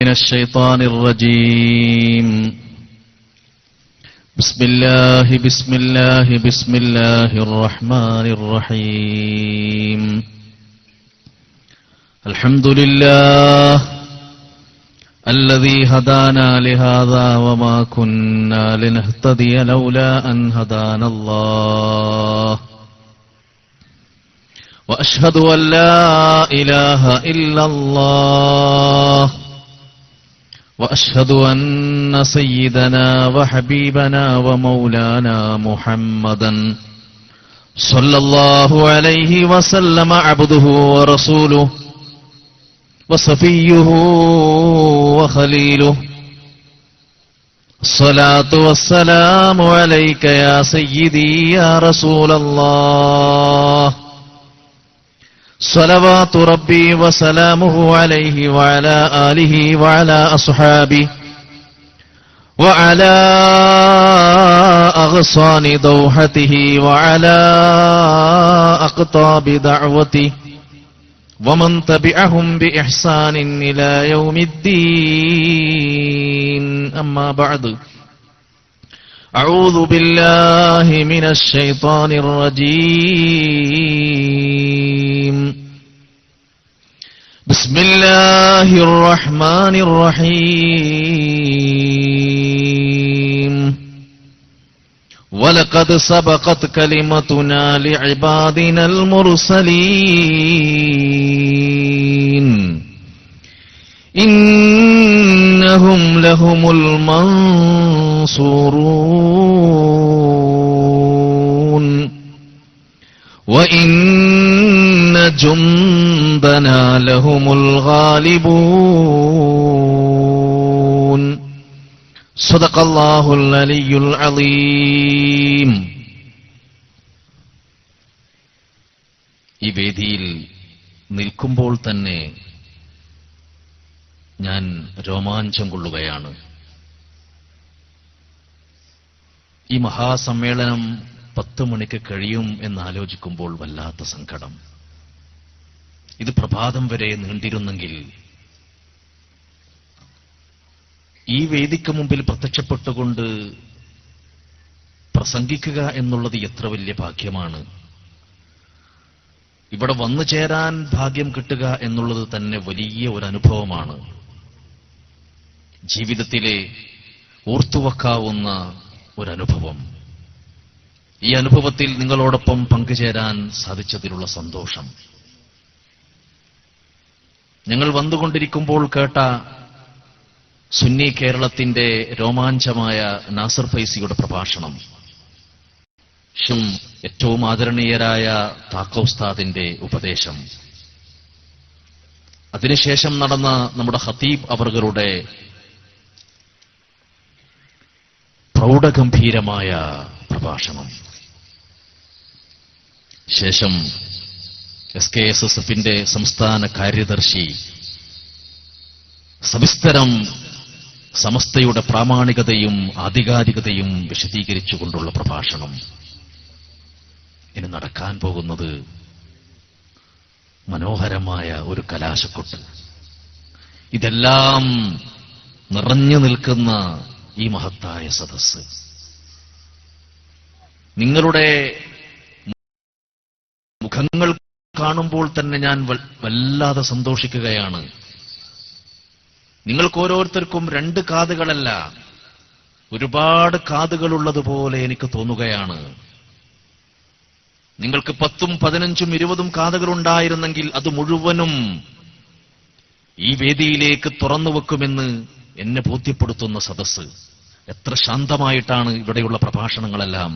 من الشيطان الرجيم. بسم الله الرحمن الرحيم. الحمد لله الذي هدانا لهذا وما كنا لنهتدي لولا أن هدانا الله. وأشهد أن لا إله إلا الله. وأشهد أن سيدنا وحبيبنا ومولانا محمدا صلى الله عليه وسلم عبده ورسوله وصفيه وخليله. الصلاة والسلام عليك يا سيدي يا رسول الله. صلوات ربي وسلامه عليه وعلى آله وعلى أصحابه وعلى أغصان دوحته وعلى أقطاب دعوته ومن تبعهم بإحسان إلى يوم الدين. أما بعد، أعوذ بالله من الشيطان الرجيم. بسم الله الرحمن الرحيم. ولقد سبقت كلمتنا لعبادنا المرسلين إنهم لهم المنصورون وإن جندنا لهم الغالبون. صدق الله العلي العظيم. ഈ വേദിയിൽ നിൽക്കുമ്പോൾ തന്നെ ഞാൻ രോമാഞ്ചം കൊള്ളുകയാണ്. ഈ മഹാസമ്മേളനം 10 മണിക്ക് കഴിയും എന്നാലോചിക്കുമ്പോൾ വല്ലാത്ത സങ്കടം. ഇത് പ്രഭാതം വരെ നീണ്ടിരുന്നെങ്കിൽ ഈ വേദിക്ക് മുമ്പിൽ പ്രത്യക്ഷപ്പെട്ടുകൊണ്ട് പ്രസംഗിക്കുക എന്നുള്ളത് എത്ര വലിയ ഭാഗ്യമാണ്. ഇവിടെ വന്നു ചേരാൻ ഭാഗ്യം കിട്ടുക എന്നുള്ളത് തന്നെ വലിയ ഒരു അനുഭവമാണ്. ജീവിതത്തിലെ ഓർത്തുവെക്കാവുന്ന ഒരനുഭവം. ഈ അനുഭവത്തിൽ നിങ്ങളോടൊപ്പം പങ്കുചേരാൻ സാധിച്ചതിലുള്ള സന്തോഷം. ഞങ്ങൾ വന്നുകൊണ്ടിരിക്കുമ്പോൾ കേട്ട സുന്നി കേരളത്തിന്റെ രോമാഞ്ചമായ നാസർ ഫൈസിയുടെ പ്രഭാഷണം, ഏറ്റവും ആദരണീയരായ താക്ക ഉസ്താദിന്റെ ഉപദേശം, അതിനുശേഷം നടന്ന നമ്മുടെ ഖതീബ് അവറുകളുടെ പ്രൗഢഗംഭീരമായ പ്രഭാഷണം, ശേഷം SKSSFന്റെ സംസ്ഥാന കാര്യദർശി സവിസ്തരം സമസ്തയുടെ പ്രാമാണികതയും ആധികാരികതയും വിശദീകരിച്ചുകൊണ്ടുള്ള പ്രഭാഷണം. ഇനി നടക്കാൻ പോകുന്നത് മനോഹരമായ ഒരു കലാശക്കൊട്ട്. ഇതെല്ലാം നിറഞ്ഞു നിൽക്കുന്ന ഈ മഹത്തായ സദസ്സ്, നിങ്ങളുടെ മുഖങ്ങൾ കാണുമ്പോൾ തന്നെ ഞാൻ വല്ലാതെ സന്തോഷിക്കുകയാണ്. നിങ്ങൾക്ക് ഓരോരുത്തർക്കും 2 കാതുകളല്ല, ഒരുപാട് കാതുകളുള്ളതുപോലെ എനിക്ക് തോന്നുകയാണ്. നിങ്ങൾക്ക് 10ഉം 15ഉം 20ഉം കാതുകളുണ്ടായിരുന്നെങ്കിൽ അത് മുഴുവനും ഈ വേദിയിലേക്ക് തുറന്നുവെക്കുമെന്ന് എന്നെ ബോധ്യപ്പെടുത്തുന്ന സദസ്സ്. എത്ര ശാന്തമായിട്ടാണ് ഇവിടെയുള്ള പ്രഭാഷണങ്ങളെല്ലാം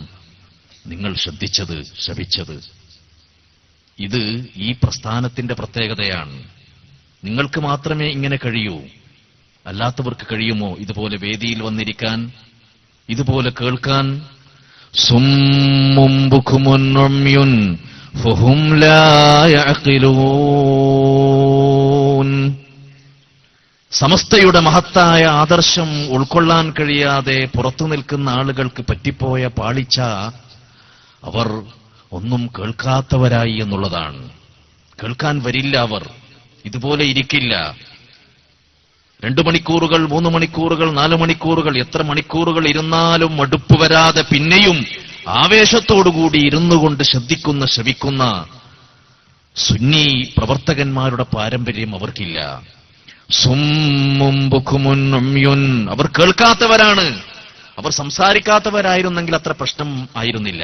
നിങ്ങൾ ശ്രവിച്ചത്. ഇത് ഈ പ്രസ്ഥാനത്തിന്റെ പ്രത്യേകതയാണ്. നിങ്ങൾക്ക് മാത്രമേ ഇങ്ങനെ കഴിയൂ. അല്ലാത്തവർക്ക് കഴിയുമോ ഇതുപോലെ വേദിയിൽ വന്നിരിക്കാൻ, ഇതുപോലെ കേൾക്കാൻ? സുമ്മും ബുക്മുൻ ഉമ്യുൻ ഫഹും ലാ യഅഖിലൂൻ. സമസ്തയുടെ മഹത്തായ ആദർശം ഉൾക്കൊള്ളാൻ കഴിയാതെ പുറത്തു നിൽക്കുന്ന ആളുകൾക്ക് പറ്റിപ്പോയ പാളിച്ച അവർ ഒന്നും കേൾക്കാത്തവരായി എന്നുള്ളതാണ്. കേൾക്കാൻ വരില്ല, അവർ ഇതുപോലെ ഇരിക്കില്ല. 2 മണിക്കൂറുകൾ, 3 മണിക്കൂറുകൾ, 4 മണിക്കൂറുകൾ, എത്ര മണിക്കൂറുകൾ ഇരുന്നാലും മടുപ്പ് വരാതെ പിന്നെയും ആവേശത്തോടുകൂടി ഇരുന്നുകൊണ്ട് ശ്രവിക്കുന്ന സുന്നി പ്രവർത്തകന്മാരുടെ പാരമ്പര്യം അവർക്കില്ല. സുമ്മും ബുക്കുമുൻ ഉമ്യുൻ, അവർ കേൾക്കാത്തവരാണ്. അവർ സംസാരിക്കാത്തവരായിരുന്നെങ്കിൽ അത്ര പ്രശ്നം ആയിരുന്നില്ല.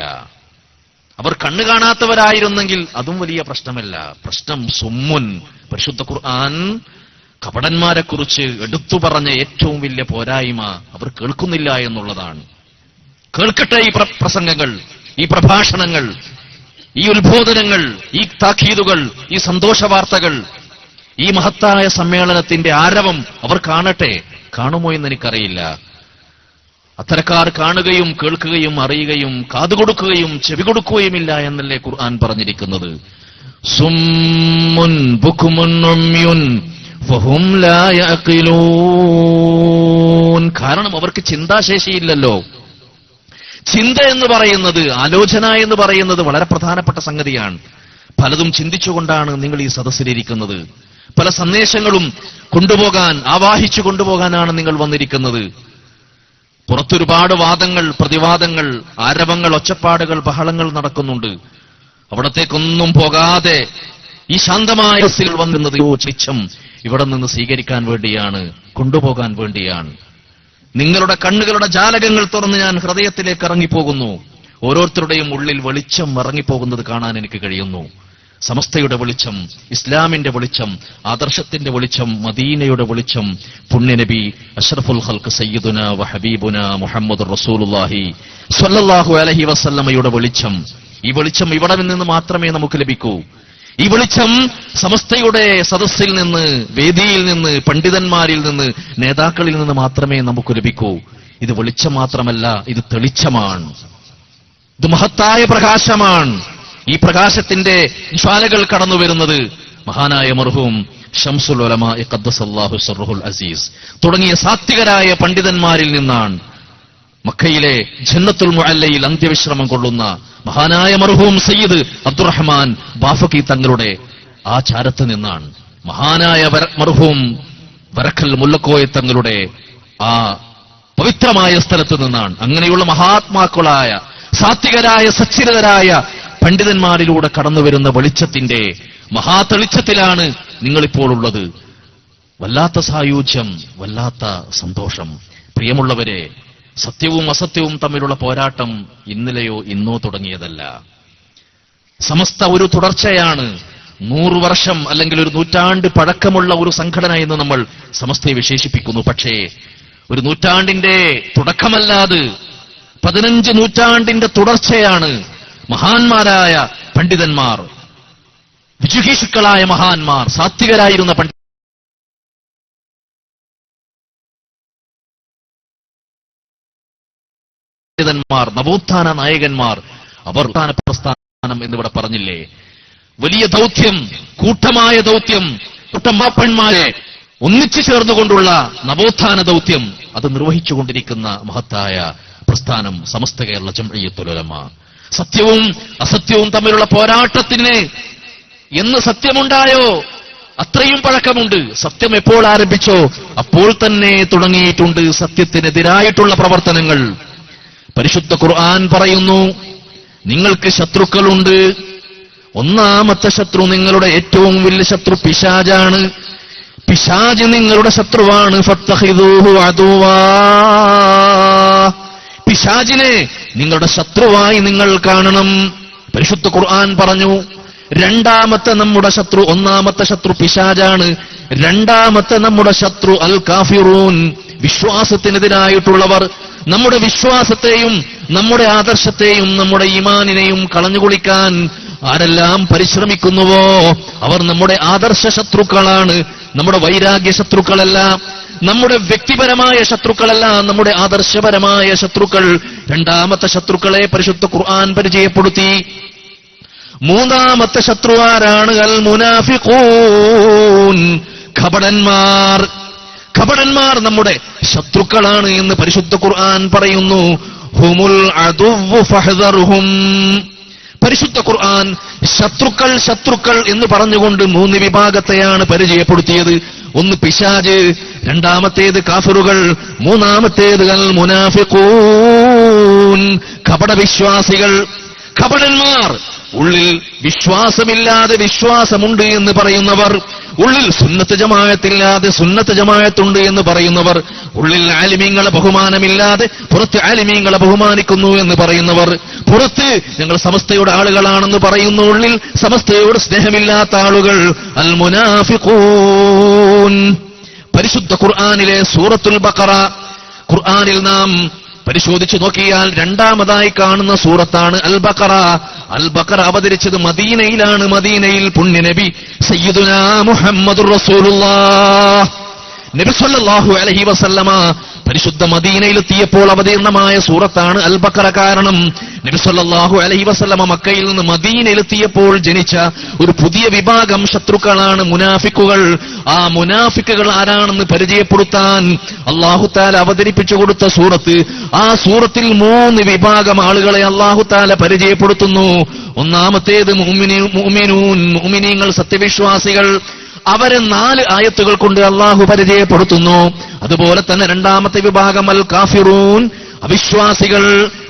അവർ കണ്ണു കാണാത്തവരായിരുന്നെങ്കിൽ അതും വലിയ പ്രശ്നമല്ല. പ്രശ്നം സുമ്മുൻ. പരിശുദ്ധ ഖുർആൻ കപടന്മാരെ കുറിച്ച് എടുത്തു പറഞ്ഞ ഏറ്റവും വലിയ പോരായ്മ അവർ കേൾക്കുന്നില്ല എന്നുള്ളതാണ്. കേൾക്കട്ടെ ഈ പ്രസംഗങ്ങൾ, ഈ പ്രഭാഷണങ്ങൾ, ഈ ഉത്ബോധനങ്ങൾ, ഈ താക്കീതുകൾ, ഈ സന്തോഷ വാർത്തകൾ, ഈ മഹത്തായ സമ്മേളനത്തിന്റെ ആരവം അവർ കാണട്ടെ. കാണുമോ എന്ന് എനിക്കറിയില്ല. അത്തരക്കാർ കാണുകയും കേൾക്കുകയും അറിയുകയും കാതുകൊടുക്കുകയും ചെവി കൊടുക്കുകയുമില്ല എന്നല്ലേ ഖുർആൻ പറഞ്ഞിരിക്കുന്നത്. സുമ്മുൻ ബുക്മുൻ ഉമ്യുൻ ഫഹും ലാ യഅഖിലൂൻ. കാരണം അവർക്ക് ചിന്താശേഷിയില്ലല്ലോ. ചിന്ത എന്ന് പറയുന്നത്, ആലോചന എന്ന് പറയുന്നത് വളരെ പ്രധാനപ്പെട്ട സംഗതിയാണ്. പലതും ചിന്തിച്ചുകൊണ്ടാണ് നിങ്ങൾ ഈ സദസ്സിലിരിക്കുന്നത്. പല സന്ദേശങ്ങളും കൊണ്ടുപോകാൻ, ആവാഹിച്ചു കൊണ്ടുപോകാനാണ് നിങ്ങൾ വന്നിരിക്കുന്നത്. പുറത്തൊരുപാട് വാദങ്ങൾ, പ്രതിവാദങ്ങൾ, ആരവങ്ങൾ, ഒച്ചപ്പാടുകൾ, ബഹളങ്ങൾ നടക്കുന്നുണ്ട്. അവിടത്തേക്കൊന്നും പോകാതെ ഈ ശാന്തമായ സ്ഥിതിയിൽ വന്നത് ചിച്ചം ഇവിടെ നിന്ന് സ്വീകരിക്കാൻ വേണ്ടിയാണ്, കൊണ്ടുപോകാൻ വേണ്ടിയാണ്. നിങ്ങളുടെ കണ്ണുകളുടെ ജാലകങ്ങൾ തുറന്ന് ഞാൻ ഹൃദയത്തിലേക്ക് ഇറങ്ങിപ്പോകുന്നു. ഓരോരുത്തരുടെയും ഉള്ളിൽ വെളിച്ചം ഇറങ്ങിപ്പോകുന്നത് കാണാൻ എനിക്ക് കഴിയുന്നു. സമസ്തയുടെ വെളിച്ചം, ഇസ്ലാമിന്റെ വെളിച്ചം, ആദർശത്തിന്റെ വെളിച്ചം, മദീനയുടെ വെളിച്ചം, പുണ്യനബി അഷ്റഫുൽ ഖൽഖ് സയ്യിദുന വ ഹബീബുന മുഹമ്മദുർ റസൂലുള്ളാഹി സ്വല്ലല്ലാഹു അലൈഹി വസല്ലമയുടെ വെളിച്ചം. ഈ വെളിച്ചം ഇവിടെ നിന്ന് മാത്രമേ നമുക്ക് ലഭിക്കൂ. ഈ വെളിച്ചം സമസ്തയുടെ സദസ്സിൽ നിന്ന്, വേദിയിൽ നിന്ന്, പണ്ഡിതന്മാരിൽ നിന്ന്, നേതാക്കളിൽ നിന്ന് മാത്രമേ നമുക്ക് ലഭിക്കൂ. ഇത് വെളിച്ചം മാത്രമല്ല, ഇത് തെളിച്ചമാണ്. ഇത് മഹത്തായ പ്രകാശമാണ്. ഈ പ്രകാശത്തിന്റെ ജ്വാലകൾ കടന്നു വരുന്നത് മഹാനായ മർഹൂം ശംസുൽ ഉലമാ ഖദ്ദസല്ലാഹു സിർറുൽ അസീസ് തുടങ്ങിയ സാത്വികരായ പണ്ഡിതന്മാരിൽ നിന്നാണ്. മക്കയിലെ ജന്നത്തുൽ മുഅല്ലയിൽ അന്ത്യവിശ്രമം കൊള്ളുന്ന മഹാനായ മർഹൂം സയ്യിദ് അബ്ദുറഹ്മാൻ ബാഫഖി തങ്ങളുടെ ആ ചാരത്ത് നിന്നാണ്. മഹാനായ മർഹൂം വരക്കൽ മുല്ലക്കോയ തങ്ങളുടെ ആ പവിത്രമായ സ്ഥലത്ത് നിന്നാണ്. അങ്ങനെയുള്ള മഹാത്മാക്കളായ സാത്വികരായ സച്ചിരിതരായ പണ്ഡിതന്മാരിലൂടെ കടന്നുവരുന്ന വെളിച്ചത്തിന്റെ മഹാതെളിച്ചത്തിലാണ് നിങ്ങളിപ്പോൾ ഉള്ളത്. വല്ലാത്ത സായുജ്യം, വല്ലാത്ത സന്തോഷം. പ്രിയമുള്ളവരെ, സത്യവും അസത്യവും തമ്മിലുള്ള പോരാട്ടം ഇന്നലെയോ ഇന്നോ തുടങ്ങിയതല്ല. സമസ്ത ഒരു തുടർച്ചയാണ്. 100 വർഷം അല്ലെങ്കിൽ ഒരു നൂറ്റാണ്ട് പഴക്കമുള്ള ഒരു സംഘടന എന്ന് നമ്മൾ സമസ്തയെ വിശേഷിപ്പിക്കുന്നു. പക്ഷേ ഒരു നൂറ്റാണ്ടിന്റെ തുടക്കമല്ലാതെ 15 നൂറ്റാണ്ടിന്റെ തുടർച്ചയാണ്. മഹാന്മാരായ പണ്ഡിതന്മാർ, വിജുഹീഷുക്കളായ മഹാന്മാർ, സാത്വികരായിരുന്ന പണ്ഡിതന്മാർ, നവോത്ഥാന നായകന്മാർ, അവർ പ്രസ്ഥാനം എന്നിവിടെ പറഞ്ഞില്ലേ. വലിയ ദൗത്യം, കൂട്ടമായ ദൗത്യം, കൂട്ടമാപ്പന്മാരെ ഒന്നിച്ചു ചേർന്നുകൊണ്ടുള്ള നവോത്ഥാന ദൗത്യം അത് നിർവഹിച്ചുകൊണ്ടിരിക്കുന്ന മഹത്തായ പ്രസ്ഥാനം സമസ്ത കേരള ജംഇയ്യത്തുൽ ഉലമ. സത്യവും അസത്യവും തമ്മിലുള്ള പോരാട്ടത്തിന് എന്ന് സത്യമുണ്ടായോ അത്രയും പഴക്കമുണ്ട്. സത്യം എപ്പോൾ ആരംഭിച്ചോ അപ്പോൾ തന്നെ തുടങ്ങിയിട്ടുണ്ട് സത്യത്തിനെതിരായിട്ടുള്ള പ്രവർത്തനങ്ങൾ. പരിശുദ്ധ ഖുർആൻ പറയുന്നു, നിങ്ങൾക്ക് ശത്രുക്കളുണ്ട്. ഒന്നാമത്തെ ശത്രു, നിങ്ങളുടെ ഏറ്റവും വലിയ ശത്രു പിശാചാണ്. പിശാച് നിങ്ങളുടെ ശത്രുവാണ്. ഫത്തഖിദൂഹു അദുവാ, പിശാചിനെ നിങ്ങളുടെ ശത്രുവായി നിങ്ങൾ കാണണം. പരിശുദ്ധ ഖുർആൻ പറഞ്ഞു, രണ്ടാമത്തെ നമ്മുടെ ശത്രു, ഒന്നാമത്തെ ശത്രു പിശാചാണ്. രണ്ടാമത്തെ നമ്മുടെ ശത്രു അൽ കാഫിറൂൻ, വിശ്വാസത്തിനെതിരായിട്ടുള്ളവർ. നമ്മുടെ വിശ്വാസത്തെയും നമ്മുടെ ആദർശത്തെയും നമ്മുടെ ഈമാനിനെയും കളഞ്ഞുകുളിക്കാൻ ആരെല്ലാം പരിശ്രമിക്കുന്നുവോ അവർ നമ്മുടെ ആദർശ ശത്രുക്കളാണ്. നമ്മുടെ വൈരാഗ്യ ശത്രുക്കളല്ല, നമ്മുടെ വ്യക്തിപരമായ ശത്രുക്കളല്ല, നമ്മുടെ ആദർശപരമായ ശത്രുക്കൾ. രണ്ടാമത്തെ ശത്രുക്കളെ പരിശുദ്ധ ഖുർആൻ പരിചയപ്പെടുത്തി. മൂന്നാമത്തെ ശത്രു ആരാണ്? അൽ മുനാഫിഖൂൻ, കപടന്മാർ. കപടന്മാർ നമ്മുടെ ശത്രുക്കളാണ് എന്ന് പരിശുദ്ധ ഖുർആൻ പറയുന്നു. ഹുമുൽ അദുവ്വു ഫഹ്ദർഹും. പരിശുദ്ധ ഖുർആൻ ശത്രുക്കൾ ശത്രുക്കൾ എന്ന് പറഞ്ഞുകൊണ്ട് 3 വിഭാഗത്തെയാണ് പരിചയപ്പെടുത്തിയത്. ഒന്ന് പിശാച്, രണ്ടാമത്തേത് കാഫിറുകൾ, മൂന്നാമത്തേത് അൽ മുനാഫിഖൂൻ, കപടവിശ്വാസികൾ, കപടന്മാർ. ഉള്ളിൽ വിശ്വാസമില്ലാതെ വിശ്വാസമുണ്ട് എന്ന് പറയുന്നവർ, ഉള്ളിൽ സുന്നത്ത് ജമാഅത്തില്ലാതെ സുന്നത്ത് ജമാഅത്തുണ്ട് എന്ന് പറയുന്നവർ, ഉള്ളിൽ ആലിമീങ്ങളെ ബഹുമാനമില്ലാതെ പുറത്ത് ആലിമീങ്ങളെ ബഹുമാനിക്കുന്നു എന്ന് പറയുന്നവർ, പുറത്ത് ഞങ്ങൾ സമസ്തയുടെ ആളുകളാണെന്ന് പറയുന്നു, ഉള്ളിൽ സമസ്തയോട് സ്നേഹമില്ലാത്ത ആളുകൾ, അൽ മുനാഫിഖൂൻ. പരിശുദ്ധ ഖുർആനിലെ സൂറത്തുൽ ബഖറ, ഖുർആനിൽ നാം പരിശോധിച്ചു നോക്കിയാൽ രണ്ടാമതായി കാണുന്ന സൂറത്താണ് അൽ ബഖറ. അൽ ബഖറ അവതരിച്ചത് മദീനയിലാണ്. മദീനയിൽ പുണ്യനബി സയ്യിദുനാ മുഹമ്മദുർ റസൂലുള്ളാഹ് നബി സല്ലല്ലാഹു അലൈഹി വസല്ലമ പരിശുദ്ധ മദീനയിലെത്തിയപ്പോൾ അവതീർണമായ സൂറത്താണ് അൽ ബഖറ. കാരണം നബി സല്ലല്ലാഹു അലൈഹി വസല്ലമ മക്കയിൽ നിന്ന് മദീനയിലെത്തിയപ്പോൾ ജനിച്ച ഒരു പുതിയ വിഭാഗം ശത്രുക്കളാണ് മുനാഫിക്കുകൾ. ആ മുനാഫിക്കുകൾ ആരാണെന്ന് പരിചയപ്പെടുത്താൻ അല്ലാഹു തആല അവതരിപ്പിച്ചു കൊടുത്ത സൂറത്ത്. ആ സൂറത്തിൽ 3 വിഭാഗം ആളുകളെ അല്ലാഹു തആല പരിചയപ്പെടുത്തുന്നു. ഒന്നാമത്തേത് മുഅ്മിനീങ്ങൾ, സത്യവിശ്വാസികൾ. അവരെ 4 ആയത്തുകൾ കൊണ്ട് അള്ളാഹു പരിചയപ്പെടുത്തുന്നു. അതുപോലെ തന്നെ രണ്ടാമത്തെ വിഭാഗം അൽ കാഫിറൂൻ, അവിശ്വാസികൾ,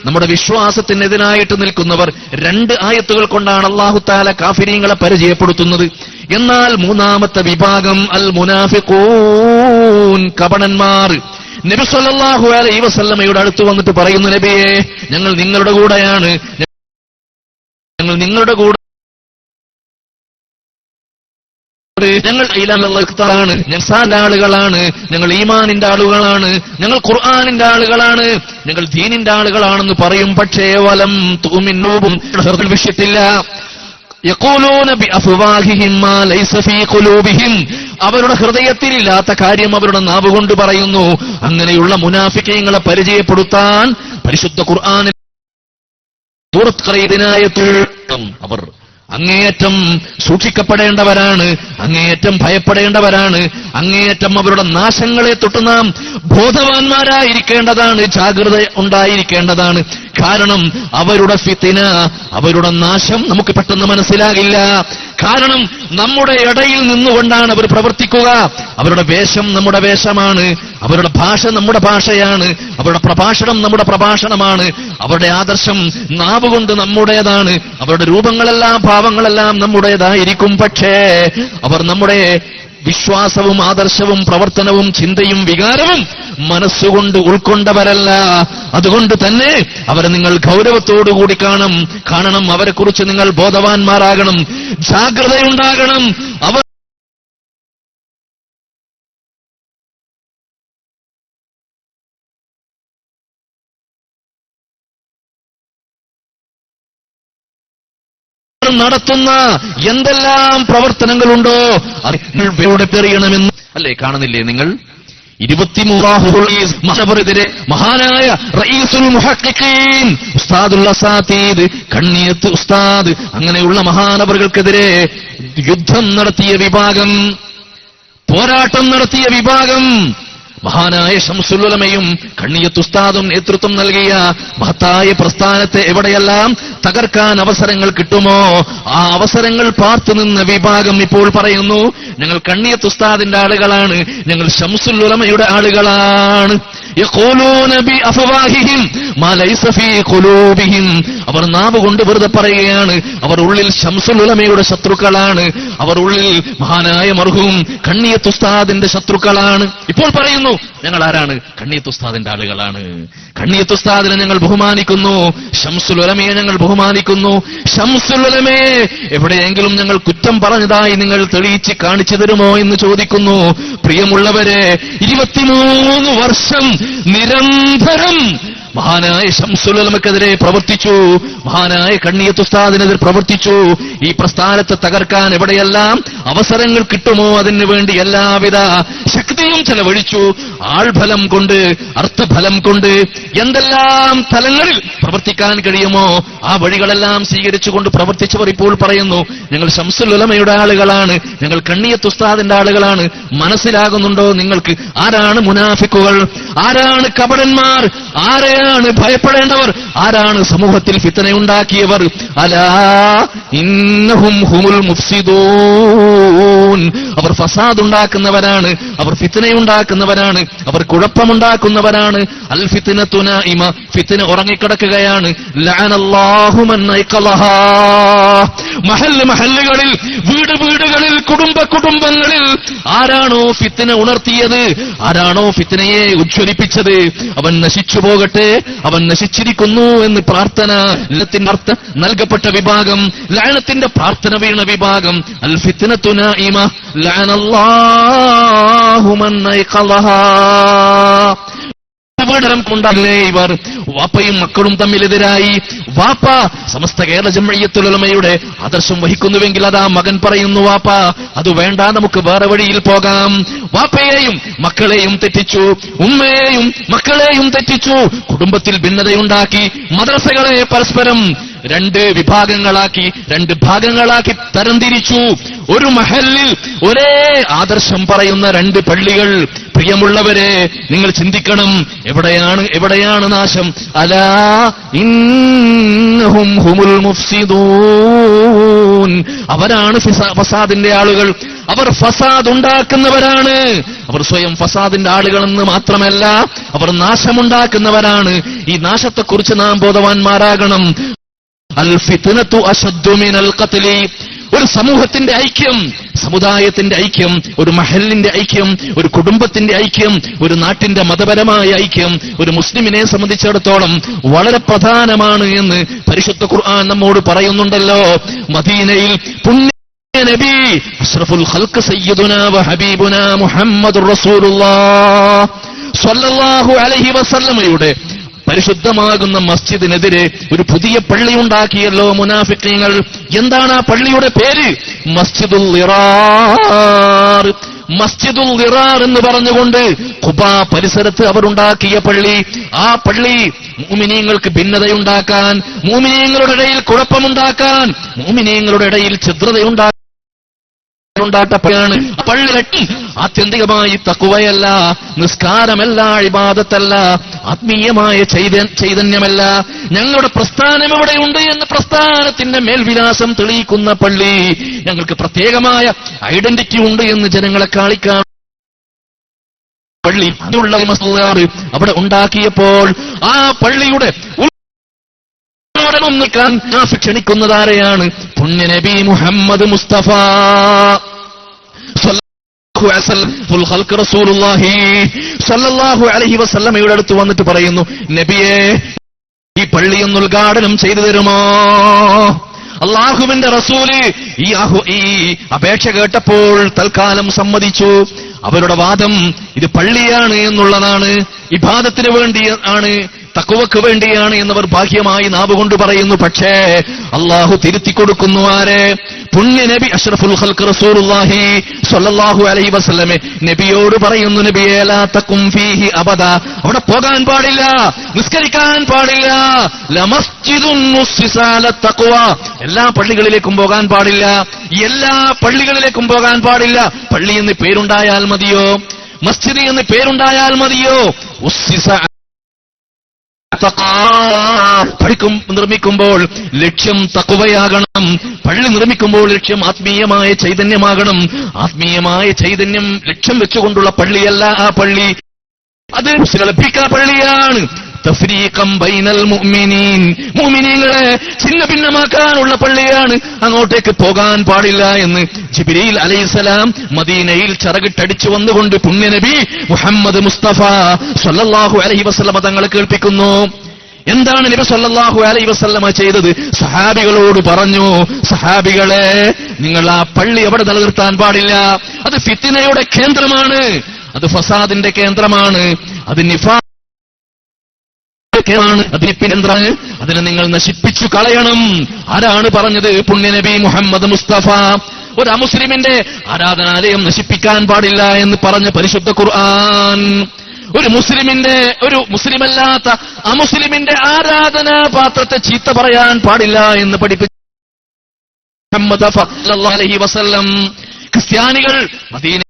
നമ്മുടെ വിശ്വാസത്തിനെതിരായിട്ട് നിൽക്കുന്നവർ. 2 ആയത്തുകൾ കൊണ്ടാണ് അള്ളാഹു തആല കാഫിരീങ്ങളെ പരിചയപ്പെടുത്തുന്നത്. എന്നാൽ മൂന്നാമത്തെ വിഭാഗം അൽ മുനാഫിഖൂൻ, കപടന്മാർ. നബി സല്ലല്ലാഹു അലൈഹി വസല്ലമയുടെ അടുത്ത് വന്നിട്ട് പറയുന്നു, നബിയേ, ഞങ്ങൾ നിങ്ങളുടെ കൂടെയാണ്, ഞങ്ങൾ നിങ്ങളുടെ കൂടെ, ഞങ്ങൾ ഇലാഹുള്ളാണ്, ഞങ്ങൾ ആളുകളാണ്, ഞങ്ങൾ ഈമാനിന്റെ ആളുകളാണ്, ഞങ്ങൾ ഖുർആനിന്റെ ആളുകളാണ്, ഞങ്ങൾ ദീനിന്റെ ആളുകളാണെന്ന് പറയും. പക്ഷേ വലം തുമിന്നൂബും വിഷയത്തില്ല. യഖൂലൂന ബിഅഫ്വാഹിഹിം മാ ലൈസ ഫീ ഖുലൂബിഹിം, അവരുടെ ഹൃദയത്തിലില്ലാത്ത കാര്യം അവരുടെ നാവ് കൊണ്ട് പറയുന്നു. അങ്ങനെയുള്ള മുനാഫിക്കീങ്ങളെ പരിചയപ്പെടുത്താൻ പരിശുദ്ധ ഖുർആനിൽ സൂറത്ത് ഖറീദിനായത്തിൽ അവർ അങ്ങേയറ്റം സൂക്ഷിക്കപ്പെടേണ്ടവരാണ്, അങ്ങേയറ്റം ഭയപ്പെടേണ്ടവരാണ്, അങ്ങേയറ്റം അവരുടെ നാശങ്ങളെ തൊട്ട് നാം ബോധവാന്മാരായിരിക്കേണ്ടതാണ്, ജാഗ്രത ഉണ്ടായിരിക്കേണ്ടതാണ്. കാരണം അവരുടെ ഫിത്ന, അവരുടെ നാശം നമുക്ക് പെട്ടെന്ന് മനസ്സിലാകില്ല. കാരണം നമ്മുടെ ഇടയിൽ നിന്നുകൊണ്ടാണ് അവർ പ്രവർത്തിക്കുക. അവരുടെ വേഷം നമ്മുടെ വേഷമാണ്, അവരുടെ ഭാഷ നമ്മുടെ ഭാഷയാണ്, അവരുടെ പ്രഭാഷണം നമ്മുടെ പ്രഭാഷണമാണ്, അവരുടെ ആദർശം നാവുകൊണ്ട് നമ്മുടേതാണ്, അവരുടെ രൂപങ്ങളെല്ലാം ഭാവങ്ങളെല്ലാം നമ്മുടേതായിരിക്കും. പക്ഷേ അവർ നമ്മുടെ വിശ്വാസവും ആദർശവും പ്രവർത്തനവും ചിന്തയും വികാരവും മനസ്സുകൊണ്ട് ഉൾക്കൊണ്ടവരല്ല. അതുകൊണ്ട് തന്നെ അവരെ നിങ്ങൾ ഗൗരവത്തോടുകൂടി കാണണം. അവരെക്കുറിച്ച് നിങ്ങൾ ബോധവാന്മാരാകണം, ജാഗ്രതയുണ്ടാകണം. അവർ നടത്തുന്ന എന്തെല്ലാം പ്രവർത്തനങ്ങളുണ്ടോ അത് എറിയണമെന്ന് അല്ലേ കാണുന്നില്ലേ നിങ്ങൾ? 23 മഹാനായ റഈസുൽ മുഹഖിഖീൻ ഉസ്താദുൽ അസാതീദ് കണ്ണിയത്ത് ഉസ്താദ്, അങ്ങനെയുള്ള മഹാനവറുകൾക്കെതിരെ യുദ്ധം നടത്തിയ വിഭാഗം, പോരാട്ടം നടത്തിയ വിഭാഗം, മഹാനായ ശംസുൽ ഉലമയും കണ്ണിയത്ത് ഉസ്താദും നേതൃത്വം നൽകിയ മഹത്തായ പ്രസ്ഥാനത്തെ എവിടെയെല്ലാം തകർക്കാൻ അവസരങ്ങൾ കിട്ടുമോ ആ അവസരങ്ങൾ പാർത്തു നിന്ന വിഭാഗം ഇപ്പോൾ പറയുന്നു, ഞങ്ങൾ കണ്ണിയത്ത് ഉസ്താദിന്റെ ആളുകളാണ്, ഞങ്ങൾ ശംസുൽ ഉലമയുടെ ആളുകളാണ്. യഖൂലൂന ബിഅഫ്വാഹിഹിം മാ ലൈസ ഫീ ഖുലൂബിഹിം, അവർ നാവ് കൊണ്ട് വെറുതെ പറയുകയാണ്. അവർ ഉള്ളിൽ ശംസുൽ ഉലമയുടെ ശത്രുക്കളാണ്, അവർ ഉള്ളിൽ മഹാനായ മർഹൂം കണ്ണിയത്ത് ഉസ്താദിന്റെ ശത്രുക്കളാണ്. ഇപ്പോൾ പറയുന്നു ഞങ്ങൾ ആരാണ്? കണ്ണിയത്ത് ഉസ്താദിന്റെ ആളുകളാണ്, കണ്ണിയത്ത് ഉസ്താദിനെ ഞങ്ങൾ ബഹുമാനിക്കുന്നു, ശംസുൽ ഉലമയെ ഞങ്ങൾ ബഹുമാനിക്കുന്നു. ശംസുൽ ഉലമയെ എവിടെയെങ്കിലും ഞങ്ങൾ കുറ്റം പറഞ്ഞതായി നിങ്ങൾ തെളിയിച്ച് കാണിച്ചു തരുമോ എന്ന് ചോദിക്കുന്നു. പ്രിയമുള്ളവരെ, 23 വർഷം നിരന്തരം മഹാനായ ശംസുൽ ഉലമക്കെതിരെ പ്രവർത്തിച്ചു, മഹാനായ കണ്ണിയത്ത് ഉസ്താദിനെതിരെ പ്രവർത്തിച്ചു. ഈ പ്രസ്ഥാനത്തെ തകർക്കാൻ എവിടെയെല്ലാം അവസരങ്ങൾ കിട്ടുമോ അതിനു വേണ്ടി എല്ലാവിധ ശക്തിയും ചെലവഴിച്ചു. ആൾഫലം കൊണ്ട്, അർത്ഥഫലം കൊണ്ട്, എന്തെല്ലാം തലങ്ങളിൽ പ്രവർത്തിക്കാൻ കഴിയുമോ ആ വഴികളെല്ലാം സ്വീകരിച്ചുകൊണ്ട് പ്രവർത്തിച്ചവർ ഇപ്പോൾ പറയുന്നു ഞങ്ങൾ ശംസുൽ ഉലമയുടെ ആളുകളാണ്, ഞങ്ങൾ കണ്ണിയത്ത് ഉസ്താദിന്റെ ആളുകളാണ്. മനസ്സിലാകുന്നുണ്ടോ നിങ്ങൾക്ക് ആരാണ് മുനാഫിക്കുകൾ, ആരാണ് കപടന്മാർ, ആരെയാണ് ഭയപ്പെടേണ്ടവർ, ആരാണ് സമൂഹത്തിൽ ഫിത്നയുണ്ടാക്കിയവർ? അലാ ഇന്നഹും ഹുമുൽ മുഫ്സിദൂൻ. അവർ ഫസാദ് ഉണ്ടാക്കുന്നവരാണ്, അവർ ഫിത്നയുണ്ടാക്കുന്നവരാണ്, അവർ കുഴപ്പമുണ്ടാക്കുന്നവരാണ്. അൽ ഫിത്നതു നായിമ, ഫിത്ന ഉറങ്ങിക്കിടക്കുകയാണ്. ലഅനല്ലാഹു മൻ ഐഖലഹാ. മഹല്ലുകളിൽ, വീടുകളിൽ, കുടുംബങ്ങളിൽ ആരാണോ ഫിത്ന ഉണർത്തിയത്, ആരാണോ ഫിത്നയെ ഉജ്ജ്വലിപ്പിച്ചത്, അവൻ നശിച്ചു പോകട്ടെ, അവൻ നശിച്ചിരിക്കുന്നു എന്ന് പ്രാർത്ഥന നൽകപ്പെട്ട വിഭാഗം, ലഅനത്തിന്റെ പ്രാർത്ഥന വീണ വിഭാഗം. അൽ ഫിത്നതു നായിമ ലഅനല്ലാഹു മൻ ഐഖലഹാ. അപകടം കൊണ്ടല്ലേ ഇവർ? വാപ്പയും മക്കളും തമ്മിലെതിരായി. വാപ്പ സമസ്ത കേരള ജംഇയ്യത്തുൽ ഉലമയുടെ ആദർശം വഹിക്കുന്നുവെങ്കിൽ അതാ മകൻ പറയുന്നു, വാപ്പ അത് വേണ്ട, നമുക്ക് വേറെ വഴിയിൽ പോകാം. വാപ്പയെയും മക്കളെയും തെറ്റിച്ചു, ഉമ്മയെയും മക്കളെയും തെറ്റിച്ചു, കുടുംബത്തിൽ ഭിന്നതയുണ്ടാക്കി, മദ്രസകളെ പരസ്പരം രണ്ട് ഭാഗങ്ങളാക്കി തരംതിരിച്ചു. ഒരു മഹല്ലിൽ ഒരേ ആദർശം പറയുന്ന രണ്ട് പള്ളികൾ. പ്രിയമുള്ളവരെ, നിങ്ങൾ ചിന്തിക്കണം, എവിടെയാണ് നാശം? അലാ ഇന്നഹും ഹുമുൽ മുഫ്സിദൂൻ. അവരാണ് ഫസാദിന്റെ ആളുകൾ, അവർ ഫസാദ് ഉണ്ടാക്കുന്നവരാണ്. അവർ സ്വയം ഫസാദിന്റെ ആളുകളെന്ന് മാത്രമല്ല, അവർ നാശമുണ്ടാക്കുന്നവരാണ്. ഈ നാശത്തെക്കുറിച്ച് നാം ബോധവാന്മാരാകണം. അൽ ഫിത്നതു അശദ്ദു മിനൽ ഖത്ലി. ഒരു സമൂഹത്തിന്റെ ഐക്യം, സമുദായത്തിന്റെ ഐക്യം, ഒരു മഹല്ലിന്റെ ഐക്യം, ഒരു കുടുംബത്തിന്റെ ഐക്യം, ഒരു നാട്ടിന്റെ മതപരമായ ഐക്യം ഒരു മുസ്ലിമിനെ സംബന്ധിച്ചിടത്തോളം വളരെ പ്രധാനമാണ് എന്ന് പരിശുദ്ധ ഖുർആൻ നമ്മോട് പറയുന്നുണ്ടല്ലോ. മദീനയിൽ പുണ്യ നബി അഷ്റഫുൽ ഖൽഖ് സയ്യിദുനാ വ ഹബീബുനാ മുഹമ്മദുർ റസൂലുള്ളാഹ് സ്വല്ലല്ലാഹു അലൈഹി വസല്ലമയുടെ പരിശുദ്ധമാകുന്ന മസ്ജിദിനെതിരെ ഒരു പുതിയ പള്ളി ഉണ്ടാക്കിയല്ലോ മുനാഫിഖീങ്ങൾ. എന്താണ് ആ പള്ളിയുടെ പേര്? മസ്ജിദുൽ ളിറാർ. മസ്ജിദുൽ ളിറാർ എന്ന് പറഞ്ഞുകൊണ്ട് ഖുബാ പരിസരത്ത് അവർ ഉണ്ടാക്കിയ പള്ളി. ആ പള്ളി മുഅ്മിനീങ്ങൾക്ക് ഭിന്നതയുണ്ടാക്കാൻ, മുഅ്മിനീങ്ങളുടെ ഇടയിൽ കുഴപ്പമുണ്ടാക്കാൻ, മുഅ്മിനീങ്ങളുടെ ഇടയിൽ ഛിദ്രതയുണ്ടാക്കാൻ പള്ളി ആത്യന്തികമായി തഖ്വയല്ല, നിസ്കാരമല്ല, ഇബാദത്തല്ല, ആത്മീയമായ ചൈതന്യമല്ല. ഞങ്ങളുടെ പ്രസ്ഥാനം എവിടെയുണ്ട് എന്ന് പ്രസ്ഥാനത്തിന്റെ മേൽവിലാസം തെളിയിക്കുന്ന പള്ളി, ഞങ്ങൾക്ക് പ്രത്യേകമായ ഐഡന്റിറ്റി ഉണ്ട് എന്ന് ജനങ്ങളെ കാണിക്കാൻ പള്ളി അവിടെ ഉണ്ടാക്കിയപ്പോൾ ആ പള്ളിയുടെ നിൽക്കാൻ ക്ഷണിക്കുന്നതാരെയാണ്? പുണ്യ നബി മുഹമ്മദ് മുസ്തഫ സല്ലല്ലാഹു അലൈഹി വസല്ലമയുടെ അടുത്ത് വന്നിട്ട് പറയുന്നു, നബിയെ, ഈ പള്ളിയൊന്ന് ഉദ്ഘാടനം ചെയ്തു തരുമോ? അള്ളാഹുവിന്റെ റസൂല് ഈ അപേക്ഷ കേട്ടപ്പോൾ തൽക്കാലം സമ്മതിച്ചു. അവരുടെ വാദം ഇത് പള്ളിയാണ് എന്നുള്ളതാണ്, ഇബാദത്തിന് വേണ്ടിയാണ്, തഖ്വക്ക് വേണ്ടിയാണ് എന്നവർ ബാഹ്യമായി നാവുകൊണ്ട് പറയുന്നു. പക്ഷേ അള്ളാഹു തിരുത്തി കൊടുക്കുന്നു. ആരെ? പുണ്യ നബി അഷ്റഫുൽ ഖൽഖ് റസൂലുള്ളാഹി സ്വല്ലല്ലാഹു അലൈഹി വസല്ലമ നബിയോട് പറയുന്നു, നബിയേ ലാ തഖും ഫീഹി അബദ. അവിടെ പോകാൻ പാടില്ല, നിസ്കരിക്കാൻ പാടില്ല. ലമസ്ജിദുൻ മുസ്സിസ അലത് തഖ്വ. എല്ലാ പള്ളികളിലേക്കും പോകാൻ പാടില്ല, എല്ലാ പള്ളികളിലേക്കും പോകാൻ പാടില്ല. പള്ളി എന്ന് പേരുണ്ടായാൽ മതിയോ? മസ്ജിദ് എന്ന് പേരുണ്ടായാൽ മതിയോ? നിർമ്മിക്കുമ്പോൾ ലക്ഷ്യം തഖ്വയാകണം. പള്ളി നിർമ്മിക്കുമ്പോൾ ലക്ഷ്യം ആത്മീയമായ ചൈതന്യമാകണം. ആത്മീയമായ ചൈതന്യം ലക്ഷ്യം വെച്ചുകൊണ്ടുള്ള പള്ളിയല്ല ആ പള്ളി, അത് ലഭിക്ക പള്ളിയാണ്. തഫ്രീഖം ബൈനൽ മുഅ്മിനീൻ. മുഅ്മിനീങ്ങളെ ഛിന്ന ഭിന്നമാക്കാനുള്ള പള്ളിയാണ്, അങ്ങോട്ടേക്ക് പോകാൻ പാടില്ല എന്ന് ജിബ്രീൽ അലൈഹിസ്സലാം മദീനയിൽ ചിറകിട്ടടിച്ചു വന്നുകൊണ്ട് പുണ്യനബി മുഹമ്മദ് മുസ്തഫ സ്വല്ലല്ലാഹു അലൈഹി വസല്ലമ തങ്ങളെ കേൾപ്പിക്കുന്നു. എന്താണ് നബി സ്വല്ലല്ലാഹു അലൈഹി വസല്ലമ ചെയ്തത്? സഹാബികളോട് പറഞ്ഞു, സഹാബികളെ, നിങ്ങൾ ആ പള്ളി അവിടെ നിലനിർത്താൻ പാടില്ല. അത് ഫിത്നയുടെ കേന്ദ്രമാണ്, അത് ഫസാദിന്റെ കേന്ദ്രമാണ്, അത് അതിനെ നിങ്ങൾ നശിപ്പിച്ചു കളയണം. ആരാണ് പറഞ്ഞത്? പുണ്യനബി മുഹമ്മദ് മുസ്തഫ. ഒരു അമുസ്ലിമിന്റെ ആരാധനാലയം നശിപ്പിക്കാൻ പാടില്ല എന്ന് പറഞ്ഞ പരിശുദ്ധ ഖുർആൻ. ഒരു മുസ്ലിമല്ലാത്ത അമുസ്ലിമിന്റെ ആരാധനാ പാത്രത്തെ ചീത്ത പറയാൻ പാടില്ല എന്ന് പഠിപ്പിച്ച മുഹമ്മദ് സല്ലല്ലാഹു അലൈഹി വസല്ലം. ക്രിസ്ത്യാനികൾ മദീന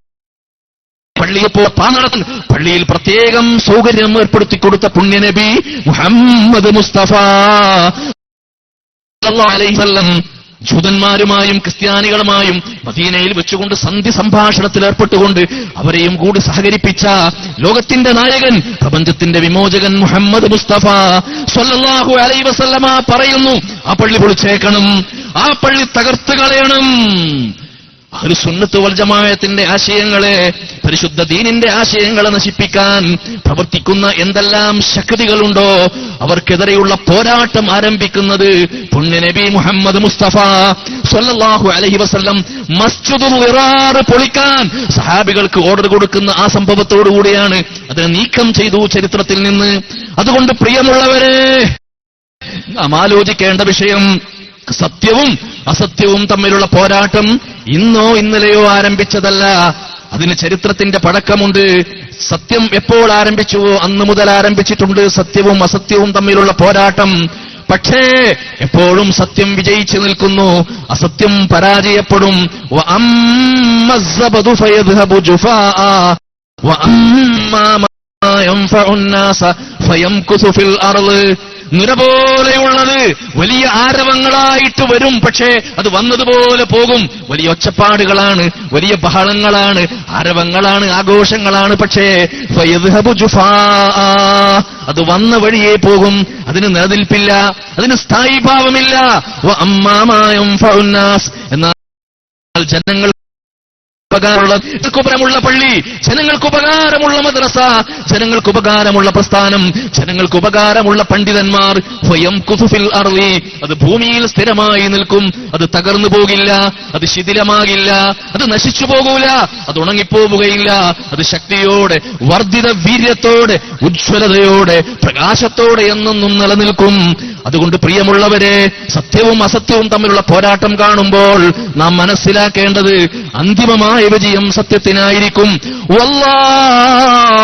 പള്ളിയെപ്പോ പാനടത്താൻ പള്ളിയിൽ പ്രത്യേകം സൗകര്യം ഏർപ്പെടുത്തി കൊടുത്ത പുണ്യനബി മുഹമ്മദ് മുസ്തഫ സല്ലല്ലാഹു അലൈഹി വസല്ലം ജൂതന്മാരുമായും ക്രിസ്ത്യാനികളുമായും മദീനയിൽ വെച്ചുകൊണ്ട് സന്ധി സംഭാഷണത്തിൽ ഏർപ്പെട്ടുകൊണ്ട് അവരെയും കൂടി സഹകരിപ്പിച്ച ലോകത്തിന്റെ നായകൻ, പ്രപഞ്ചത്തിന്റെ വിമോചകൻ മുഹമ്മദ് മുസ്തഫ സല്ലല്ലാഹു അലൈഹി വസല്ലമ പറയുന്നു, ആ പള്ളി പൊളിച്ചേക്കണം, ആ പള്ളി തകർത്ത് കളയണം. അഹ്ലുസുന്നത്ത് വൽ ജമാഅത്തിന്റെ ആശയങ്ങളെ, പരിശുദ്ധ ദീനിന്റെ ആശയങ്ങളെ നശിപ്പിക്കാൻ പ്രവർത്തിക്കുന്ന എന്തെല്ലാം ശക്തികളുണ്ടോ അവർക്കെതിരെയുള്ള പോരാട്ടം ആരംഭിക്കുന്നത് പുണ്യനബി മുഹമ്മദ് മുസ്തഫ സ്വല്ലല്ലാഹു അലൈഹി വസല്ലം മസ്ജിദുൽ ളിറാർ പൊളിക്കാൻ സഹാബികൾക്ക് ഓർഡർ കൊടുക്കുന്ന ആ സംഭവത്തോടുകൂടിയാണ് അതിനെ നീക്കം ചെയ്തു ചരിത്രത്തിൽ നിന്ന്. അതുകൊണ്ട് പ്രിയമുള്ളവരെ, നാം ആലോചിക്കേണ്ട വിഷയം, സത്യവും അസത്യവും തമ്മിലുള്ള പോരാട്ടം ഇന്നോ ഇന്നലെയോ ആരംഭിച്ചതല്ല, അതിന് ചരിത്രത്തിന്റെ പഴക്കമുണ്ട്. സത്യം എപ്പോൾ ആരംഭിച്ചുവോ അന്ന് മുതൽ ആരംഭിച്ചിട്ടുണ്ട് സത്യവും അസത്യവും തമ്മിലുള്ള പോരാട്ടം. പക്ഷേ എപ്പോഴും സത്യം വിജയിച്ചു നിൽക്കുന്നു, അസത്യം പരാജയപ്പെടും. നുര പോലെയുള്ളത് വലിയ ആരവങ്ങളായിട്ട് വരും, പക്ഷേ അത് വന്നതുപോലെ പോകും. വലിയ ഒച്ചപ്പാടുകളാണ്, വലിയ ബഹളങ്ങളാണ്, ആരവങ്ങളാണ്, ആഘോഷങ്ങളാണ്. പക്ഷേ അത് വന്ന വഴിയേ പോകും, അതിന് നിലനിൽപ്പില്ല, അതിന് സ്ഥായീഭാവമില്ല. എന്നാൽ ജനങ്ങൾ ഉപകാരമുള്ള പള്ളി, ജനങ്ങൾക്ക് ഉപകാരമുള്ള മദ്രസ, ജനങ്ങൾക്ക് ഉപകാരമുള്ള പ്രസ്ഥാനം, ജനങ്ങൾക്ക് ഉപകാരമുള്ള പണ്ഡിതന്മാർ, അത് ഭൂമിയിൽ സ്ഥിരമായി നിൽക്കും. അത് തകർന്നു പോകില്ല, അത് ശിഥിലമാകില്ല, അത് നശിച്ചു പോകൂല, അത് ഉണങ്ങിപ്പോവുകയില്ല. അത് ശക്തിയോടെ, വർദ്ധിത വീര്യത്തോടെ, ഉജ്ജ്വലതയോടെ, പ്രകാശത്തോടെ എന്നെന്നും നിലനിൽക്കും. അതുകൊണ്ട് പ്രിയമുള്ളവരെ, സത്യവും അസത്യവും തമ്മിലുള്ള പോരാട്ടം കാണുമ്പോൾ നാം മനസ്സിലാക്കേണ്ടത് അന്തിമമായ വിജയം സത്യത്തിനായിരിക്കും. വല്ലാഹു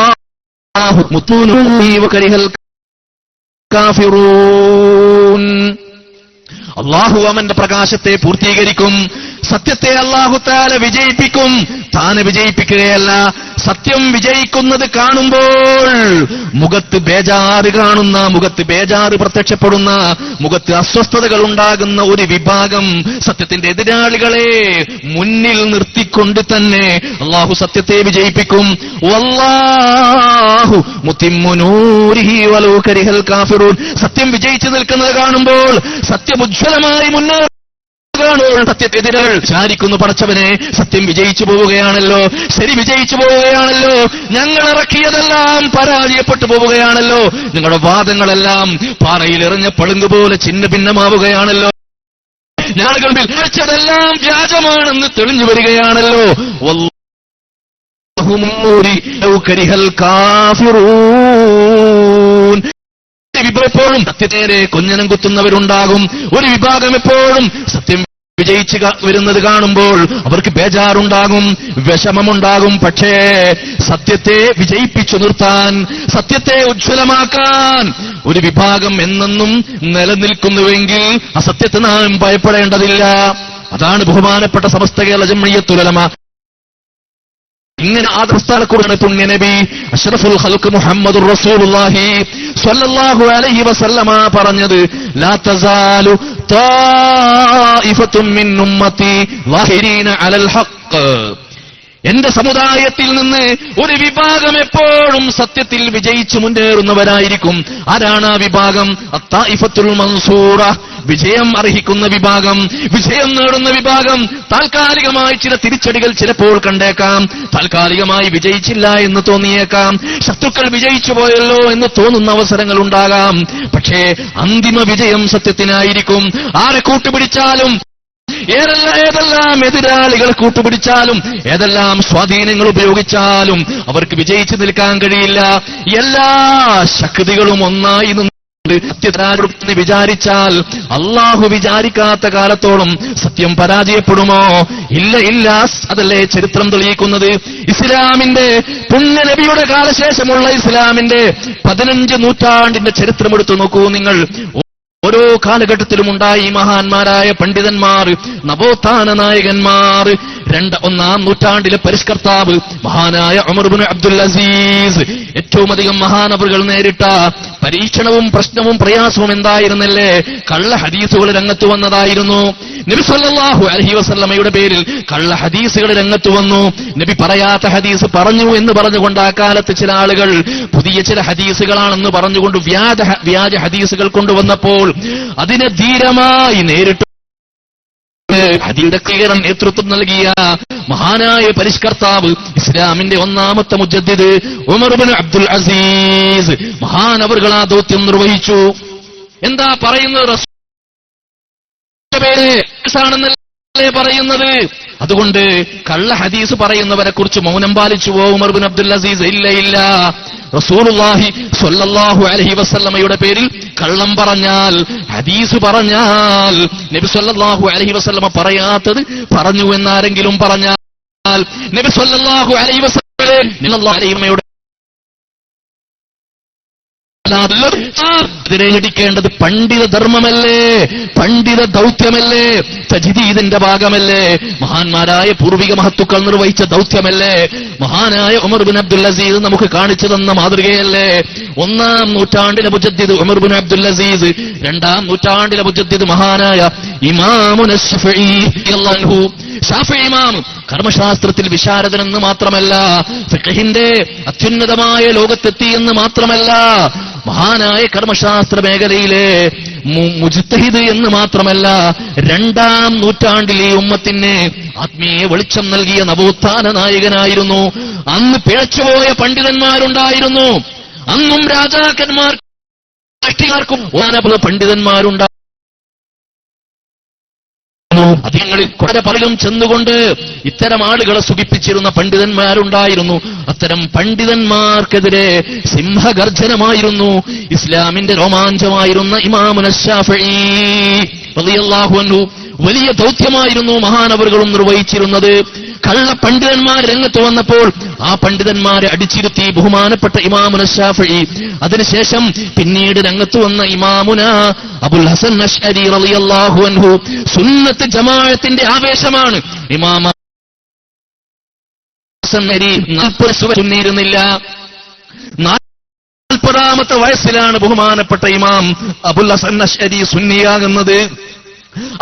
മുത്തൂനി വകരിഹൽ കാഫിറൂൻ. അല്ലാഹു അവന്റെ പ്രകാശത്തെ പൂർത്തീകരിക്കും, സത്യത്തെ അല്ലാഹു തആല വിജയിപ്പിക്കും. താനെ വിജയിപ്പിക്കുകയല്ല, സത്യം വിജയിക്കുന്നത് കാണുമ്പോൾ മുഖത്ത് ബേജാറ് കാണുന്ന, മുഖത്ത് ബേജാറ് പ്രത്യക്ഷപ്പെടുന്ന, മുഖത്ത് അസ്വസ്ഥതകൾ ഉണ്ടാകുന്ന ഒരു വിഭാഗം സത്യത്തിന്റെ എതിരാളികളെ മുന്നിൽ നിർത്തിക്കൊണ്ട് തന്നെ അല്ലാഹു സത്യത്തെ വിജയിപ്പിക്കും. വല്ലാഹു മുത്തിമ്മു നൂരിഹി വലൗ കരിഹൽ കാഫിറൂൻ. സത്യം വിജയിച്ചു നിൽക്കുന്നത് കാണുമ്പോൾ, സത്യം ഉജ്ജ്വലമായി മുന്നേറും സത്യത്തിനെതിരാൾ വിചാരിക്കുന്നു, പടച്ചവനെ സത്യം വിജയിച്ചു പോവുകയാണല്ലോ, ശരി വിജയിച്ചു പോവുകയാണല്ലോ, ഞങ്ങൾ ഇറക്കിയതെല്ലാം പരാജയപ്പെട്ടു പോവുകയാണല്ലോ, നിങ്ങളുടെ വാദങ്ങളെല്ലാം പാറയിൽ എറിഞ്ഞ പളുങ്കുപോലെ ചിന്ന ഭിന്നമാവുകയാണല്ലോ, ഞങ്ങൾ വിളിച്ചതെല്ലാം വ്യാജമാണെന്ന് തെളിഞ്ഞു വരികയാണല്ലോ. എപ്പോഴും സത്യത്തേരെ കൊഞ്ഞനം കുത്തുന്നവരുണ്ടാകും. ഒരു വിഭാഗം എപ്പോഴും സത്യം വിജയിച്ച് വരുന്നത് കാണുമ്പോൾ അവർക്ക് ബേജാറുണ്ടാകും, വിഷമമുണ്ടാകും. പക്ഷേ സത്യത്തെ വിജയിപ്പിച്ചു നിർത്താൻ, സത്യത്തെ ഉജ്ജ്വലമാക്കാൻ ഒരു വിഭാഗം എന്നെന്നും നിലനിൽക്കുന്നുവെങ്കിൽ അസത്യത്തെ നാം ഭയപ്പെടേണ്ടതില്ല. അതാണ് ബഹുമാനപ്പെട്ട സമസ്ത കേരള ജംഇയ്യത്തുൽ ഉലമ ഇങ്ങനെ ആദർശത്താലെക്കുറിച്ചാണ് പുണ്യനബി അഷ്റഫുൽ ഖൽഖ് മുഹമ്മദുർ റസൂലുള്ളാഹി സ്വല്ലല്ലാഹു അലൈഹി വസല്ലമ പറഞ്ഞത്, ലാ തസാലു ത്വായിഫത്തുൻ മിൻ ഉമ്മത്തി ളാഹിരീന അലൽ ഹഖ്. എന്റെ സമുദായത്തിൽ നിന്ന് ഒരു വിഭാഗം എപ്പോഴും സത്യത്തിൽ വിജയിച്ചു മുന്നേറുന്നവരായിരിക്കും. ആരാണ് ആ വിഭാഗം? അത്തായിഫത്തുൽ മൻസൂറ, വിജയം അർഹിക്കുന്ന വിഭാഗം, വിജയം നേടുന്ന വിഭാഗം. താൽക്കാലികമായി ചില തിരിച്ചടികൾ ചിലപ്പോൾ കണ്ടേക്കാം, താൽക്കാലികമായി വിജയിച്ചില്ല എന്ന് തോന്നിയേക്കാം, ശത്രുക്കൾ വിജയിച്ചു പോയല്ലോ എന്ന് തോന്നുന്ന അവസരങ്ങൾ ഉണ്ടാകാം. പക്ഷേ അന്തിമ വിജയം സത്യത്തിനായിരിക്കും. ആരെ കൂട്ടുപിടിച്ചാലും, ഏതെല്ലാം എതിരാളികൾ കൂട്ടുപിടിച്ചാലും, ഏതെല്ലാം സ്വാധീനങ്ങൾ ഉപയോഗിച്ചാലും അവർക്ക് വിജയിച്ചു നിൽക്കാൻ കഴിയില്ല. എല്ലാ ശക്തികളും ഒന്നായി സത്യത്തിന് വിചാരിച്ചാൽ അള്ളാഹു വിചാരിക്കാത്ത കാലത്തോളം സത്യം പരാജയപ്പെടുമോ? ഇല്ല. അതല്ലേ ചരിത്രം തെളിയിക്കുന്നത്. ഇസ്ലാമിന്റെ പുണ്യനബിയുടെ കാലശേഷമുള്ള ഇസ്ലാമിന്റെ 15 നൂറ്റാണ്ടിന്റെ ചരിത്രമെടുത്തു നോക്കൂ നിങ്ങൾ. ഓരോ കാലഘട്ടത്തിലും ഉണ്ടായി മഹാന്മാരായ പണ്ഡിതന്മാർ, നവോത്ഥാന നായകന്മാർ, ഒന്നാം നൂറ്റാണ്ടിലെ പരിഷ്കർത്താവ് മഹാനായ ഉമർ ഇബ്നു അബ്ദുൽ അസീസ്. ഏറ്റവും അധികം മഹാനവറുകൾ നേരിട്ട പരീക്ഷണവും പ്രശ്നവും പ്രയാസവും എന്തായിരുന്നല്ലേ? കള്ള ഹദീസുകൾ രംഗത്ത് വന്നതായിരുന്നു. നബി സല്ലല്ലാഹു അലൈഹി വസല്ലമയുടെ പേരിൽ കള്ള ഹദീസുകൾ രംഗത്ത് വന്നു. നബി പറയാത്ത ഹദീസ് പറഞ്ഞു എന്ന് പറഞ്ഞുകൊണ്ട് ആ കാലത്ത് ചില ആളുകൾ പുതിയ ചില ഹദീസുകളാണെന്ന് പറഞ്ഞുകൊണ്ട് വ്യാജ ഹദീസുകൾ കൊണ്ടുവന്നപ്പോൾ അതിനെ ധീരമായി നേരിട്ട് ഹദീയുടെ ക്ലിയറൻ നേതൃത്വം നൽകിയ മഹാനായ പരിഷ്കർത്താവ് ഇസ്ലാമിന്റെ ഒന്നാമത്തെ മുജദ്ദിദ് ഉമർ ഇബ്നു അബ്ദുൽ അസീസ് മഹാനവറുകൾ ആ ദൗത്യം നിർവഹിച്ചു. എന്താ പറയുന്നത്? റസൂലുള്ളാഹിയെ പറയുന്നത്. അതുകൊണ്ട് കള്ള ഹദീസ് പറയുന്നവരെ കുറിച്ച് മൗനം പാലിച്ചുവോ ഉമർ ഇബ്നു അബ്ദുൽ അസീസ്? ഇല്ല. റസൂലുള്ളാഹി സ്വല്ലല്ലാഹു അലൈഹി വസല്ലമയുടെ പേരിൽ കള്ളം പറഞ്ഞാൽ, ഹദീസ് പറഞ്ഞാൽ, നബി സ്വല്ലല്ലാഹു അലൈഹി വസല്ലമ പറയാത്തത് പറഞ്ഞു എന്നാരെങ്കിലും പറഞ്ഞാൽ നബി സ്വല്ലല്ലാഹു അലൈഹി വസല്ലമയുടെ അതിനെയടിക്കേണ്ടത് പണ്ഡിത ധർമ്മമല്ലേ, പണ്ഡിത ദൗത്യമല്ലേ, തജ്ദീദിന്റെ ഭാഗമല്ലേ, മഹാന്മാരായ പൂർവിക മഹത്തുക്കൾ നിർവഹിച്ച ദൗത്യമല്ലേ, മഹാനായ ഉമർ ഇബ്നു അബ്ദുൽ അസീസ് നമുക്ക് കാണിച്ചു തന്ന മാതൃകയല്ലേ? ഒന്നാം നൂറ്റാണ്ടിലെ മുജദ്ദിദ് ഉമർ ഇബ്നു അബ്ദുൽ അസീസ്, രണ്ടാം നൂറ്റാണ്ടിലെ മുജദ്ദിദ് മഹാനായ ഇമാമുന ശഫഈ റളിയല്ലാഹു. ശാഫിഈ ഇമാം കർമ്മശാസ്ത്രത്തിൽ വിശാരദനെന്ന് മാത്രമല്ല, ഫിഖഹിന്റെ അത്യുന്നതമായ ലോകത്തെത്തി എന്ന് മാത്രമല്ല, മഹാനായ കർമ്മശാസ്ത്ര മേഖലയിലെ മുജ്തഹിദ് എന്ന് മാത്രമല്ല, രണ്ടാം നൂറ്റാണ്ടിൽ ഈ ഉമ്മത്തിന് ആത്മീയ വെളിച്ചം നൽകിയ നവോത്ഥാന നായകനായിരുന്നു. അന്ന് പിഴച്ചുപോയ പണ്ഡിതന്മാരുണ്ടായിരുന്നു. അന്നും രാജാക്കന്മാർക്കും പണ്ഡിതന്മാരുണ്ടായിരുന്നു. അതിങ്ങളിൽ കുറെ പലരും ചെന്നുകൊണ്ട് ഇത്തരം ആളുകളെ സുഖിപ്പിച്ചിരുന്ന പണ്ഡിതന്മാരുണ്ടായിരുന്നു. അത്തരം പണ്ഡിതന്മാർക്കെതിരെ സിംഹഗർജനമായിരുന്നു ഇസ്ലാമിന്റെ രോമാഞ്ചമായിരുന്ന ഇമാമുന ശാഫഈ റളിയല്ലാഹു അൻഹു. വലിയ ദൗത്യമായിരുന്നു മഹാനവറുകളും നിർവഹിച്ചിരുന്നത്. കള്ള പണ്ഡിതന്മാർ രംഗത്ത് വന്നപ്പോൾ ആ പണ്ഡിതന്മാരെ അടിച്ചിരുത്തി ബഹുമാനപ്പെട്ട ഇമാമുന ശാഫഈ. അതിനുശേഷം പിന്നീട് രംഗത്ത് വന്ന ഇമാമുന അബുൽ ഹസൻ അശ്അരി റളിയല്ലാഹു അൻഹു. സുന്നത്ത് ജമാഅത്തിന്റെ ആവേശമാണ് ഇമാം ഹസൻ അരി. 40 സുന്നിയിരുന്നില്ല. 40ാമത്തെ വയസ്സിലാണ് ബഹുമാനപ്പെട്ട ഇമാം അബുൽ ഹസൻ അശ്അരി സുന്നിയാകുന്നത്.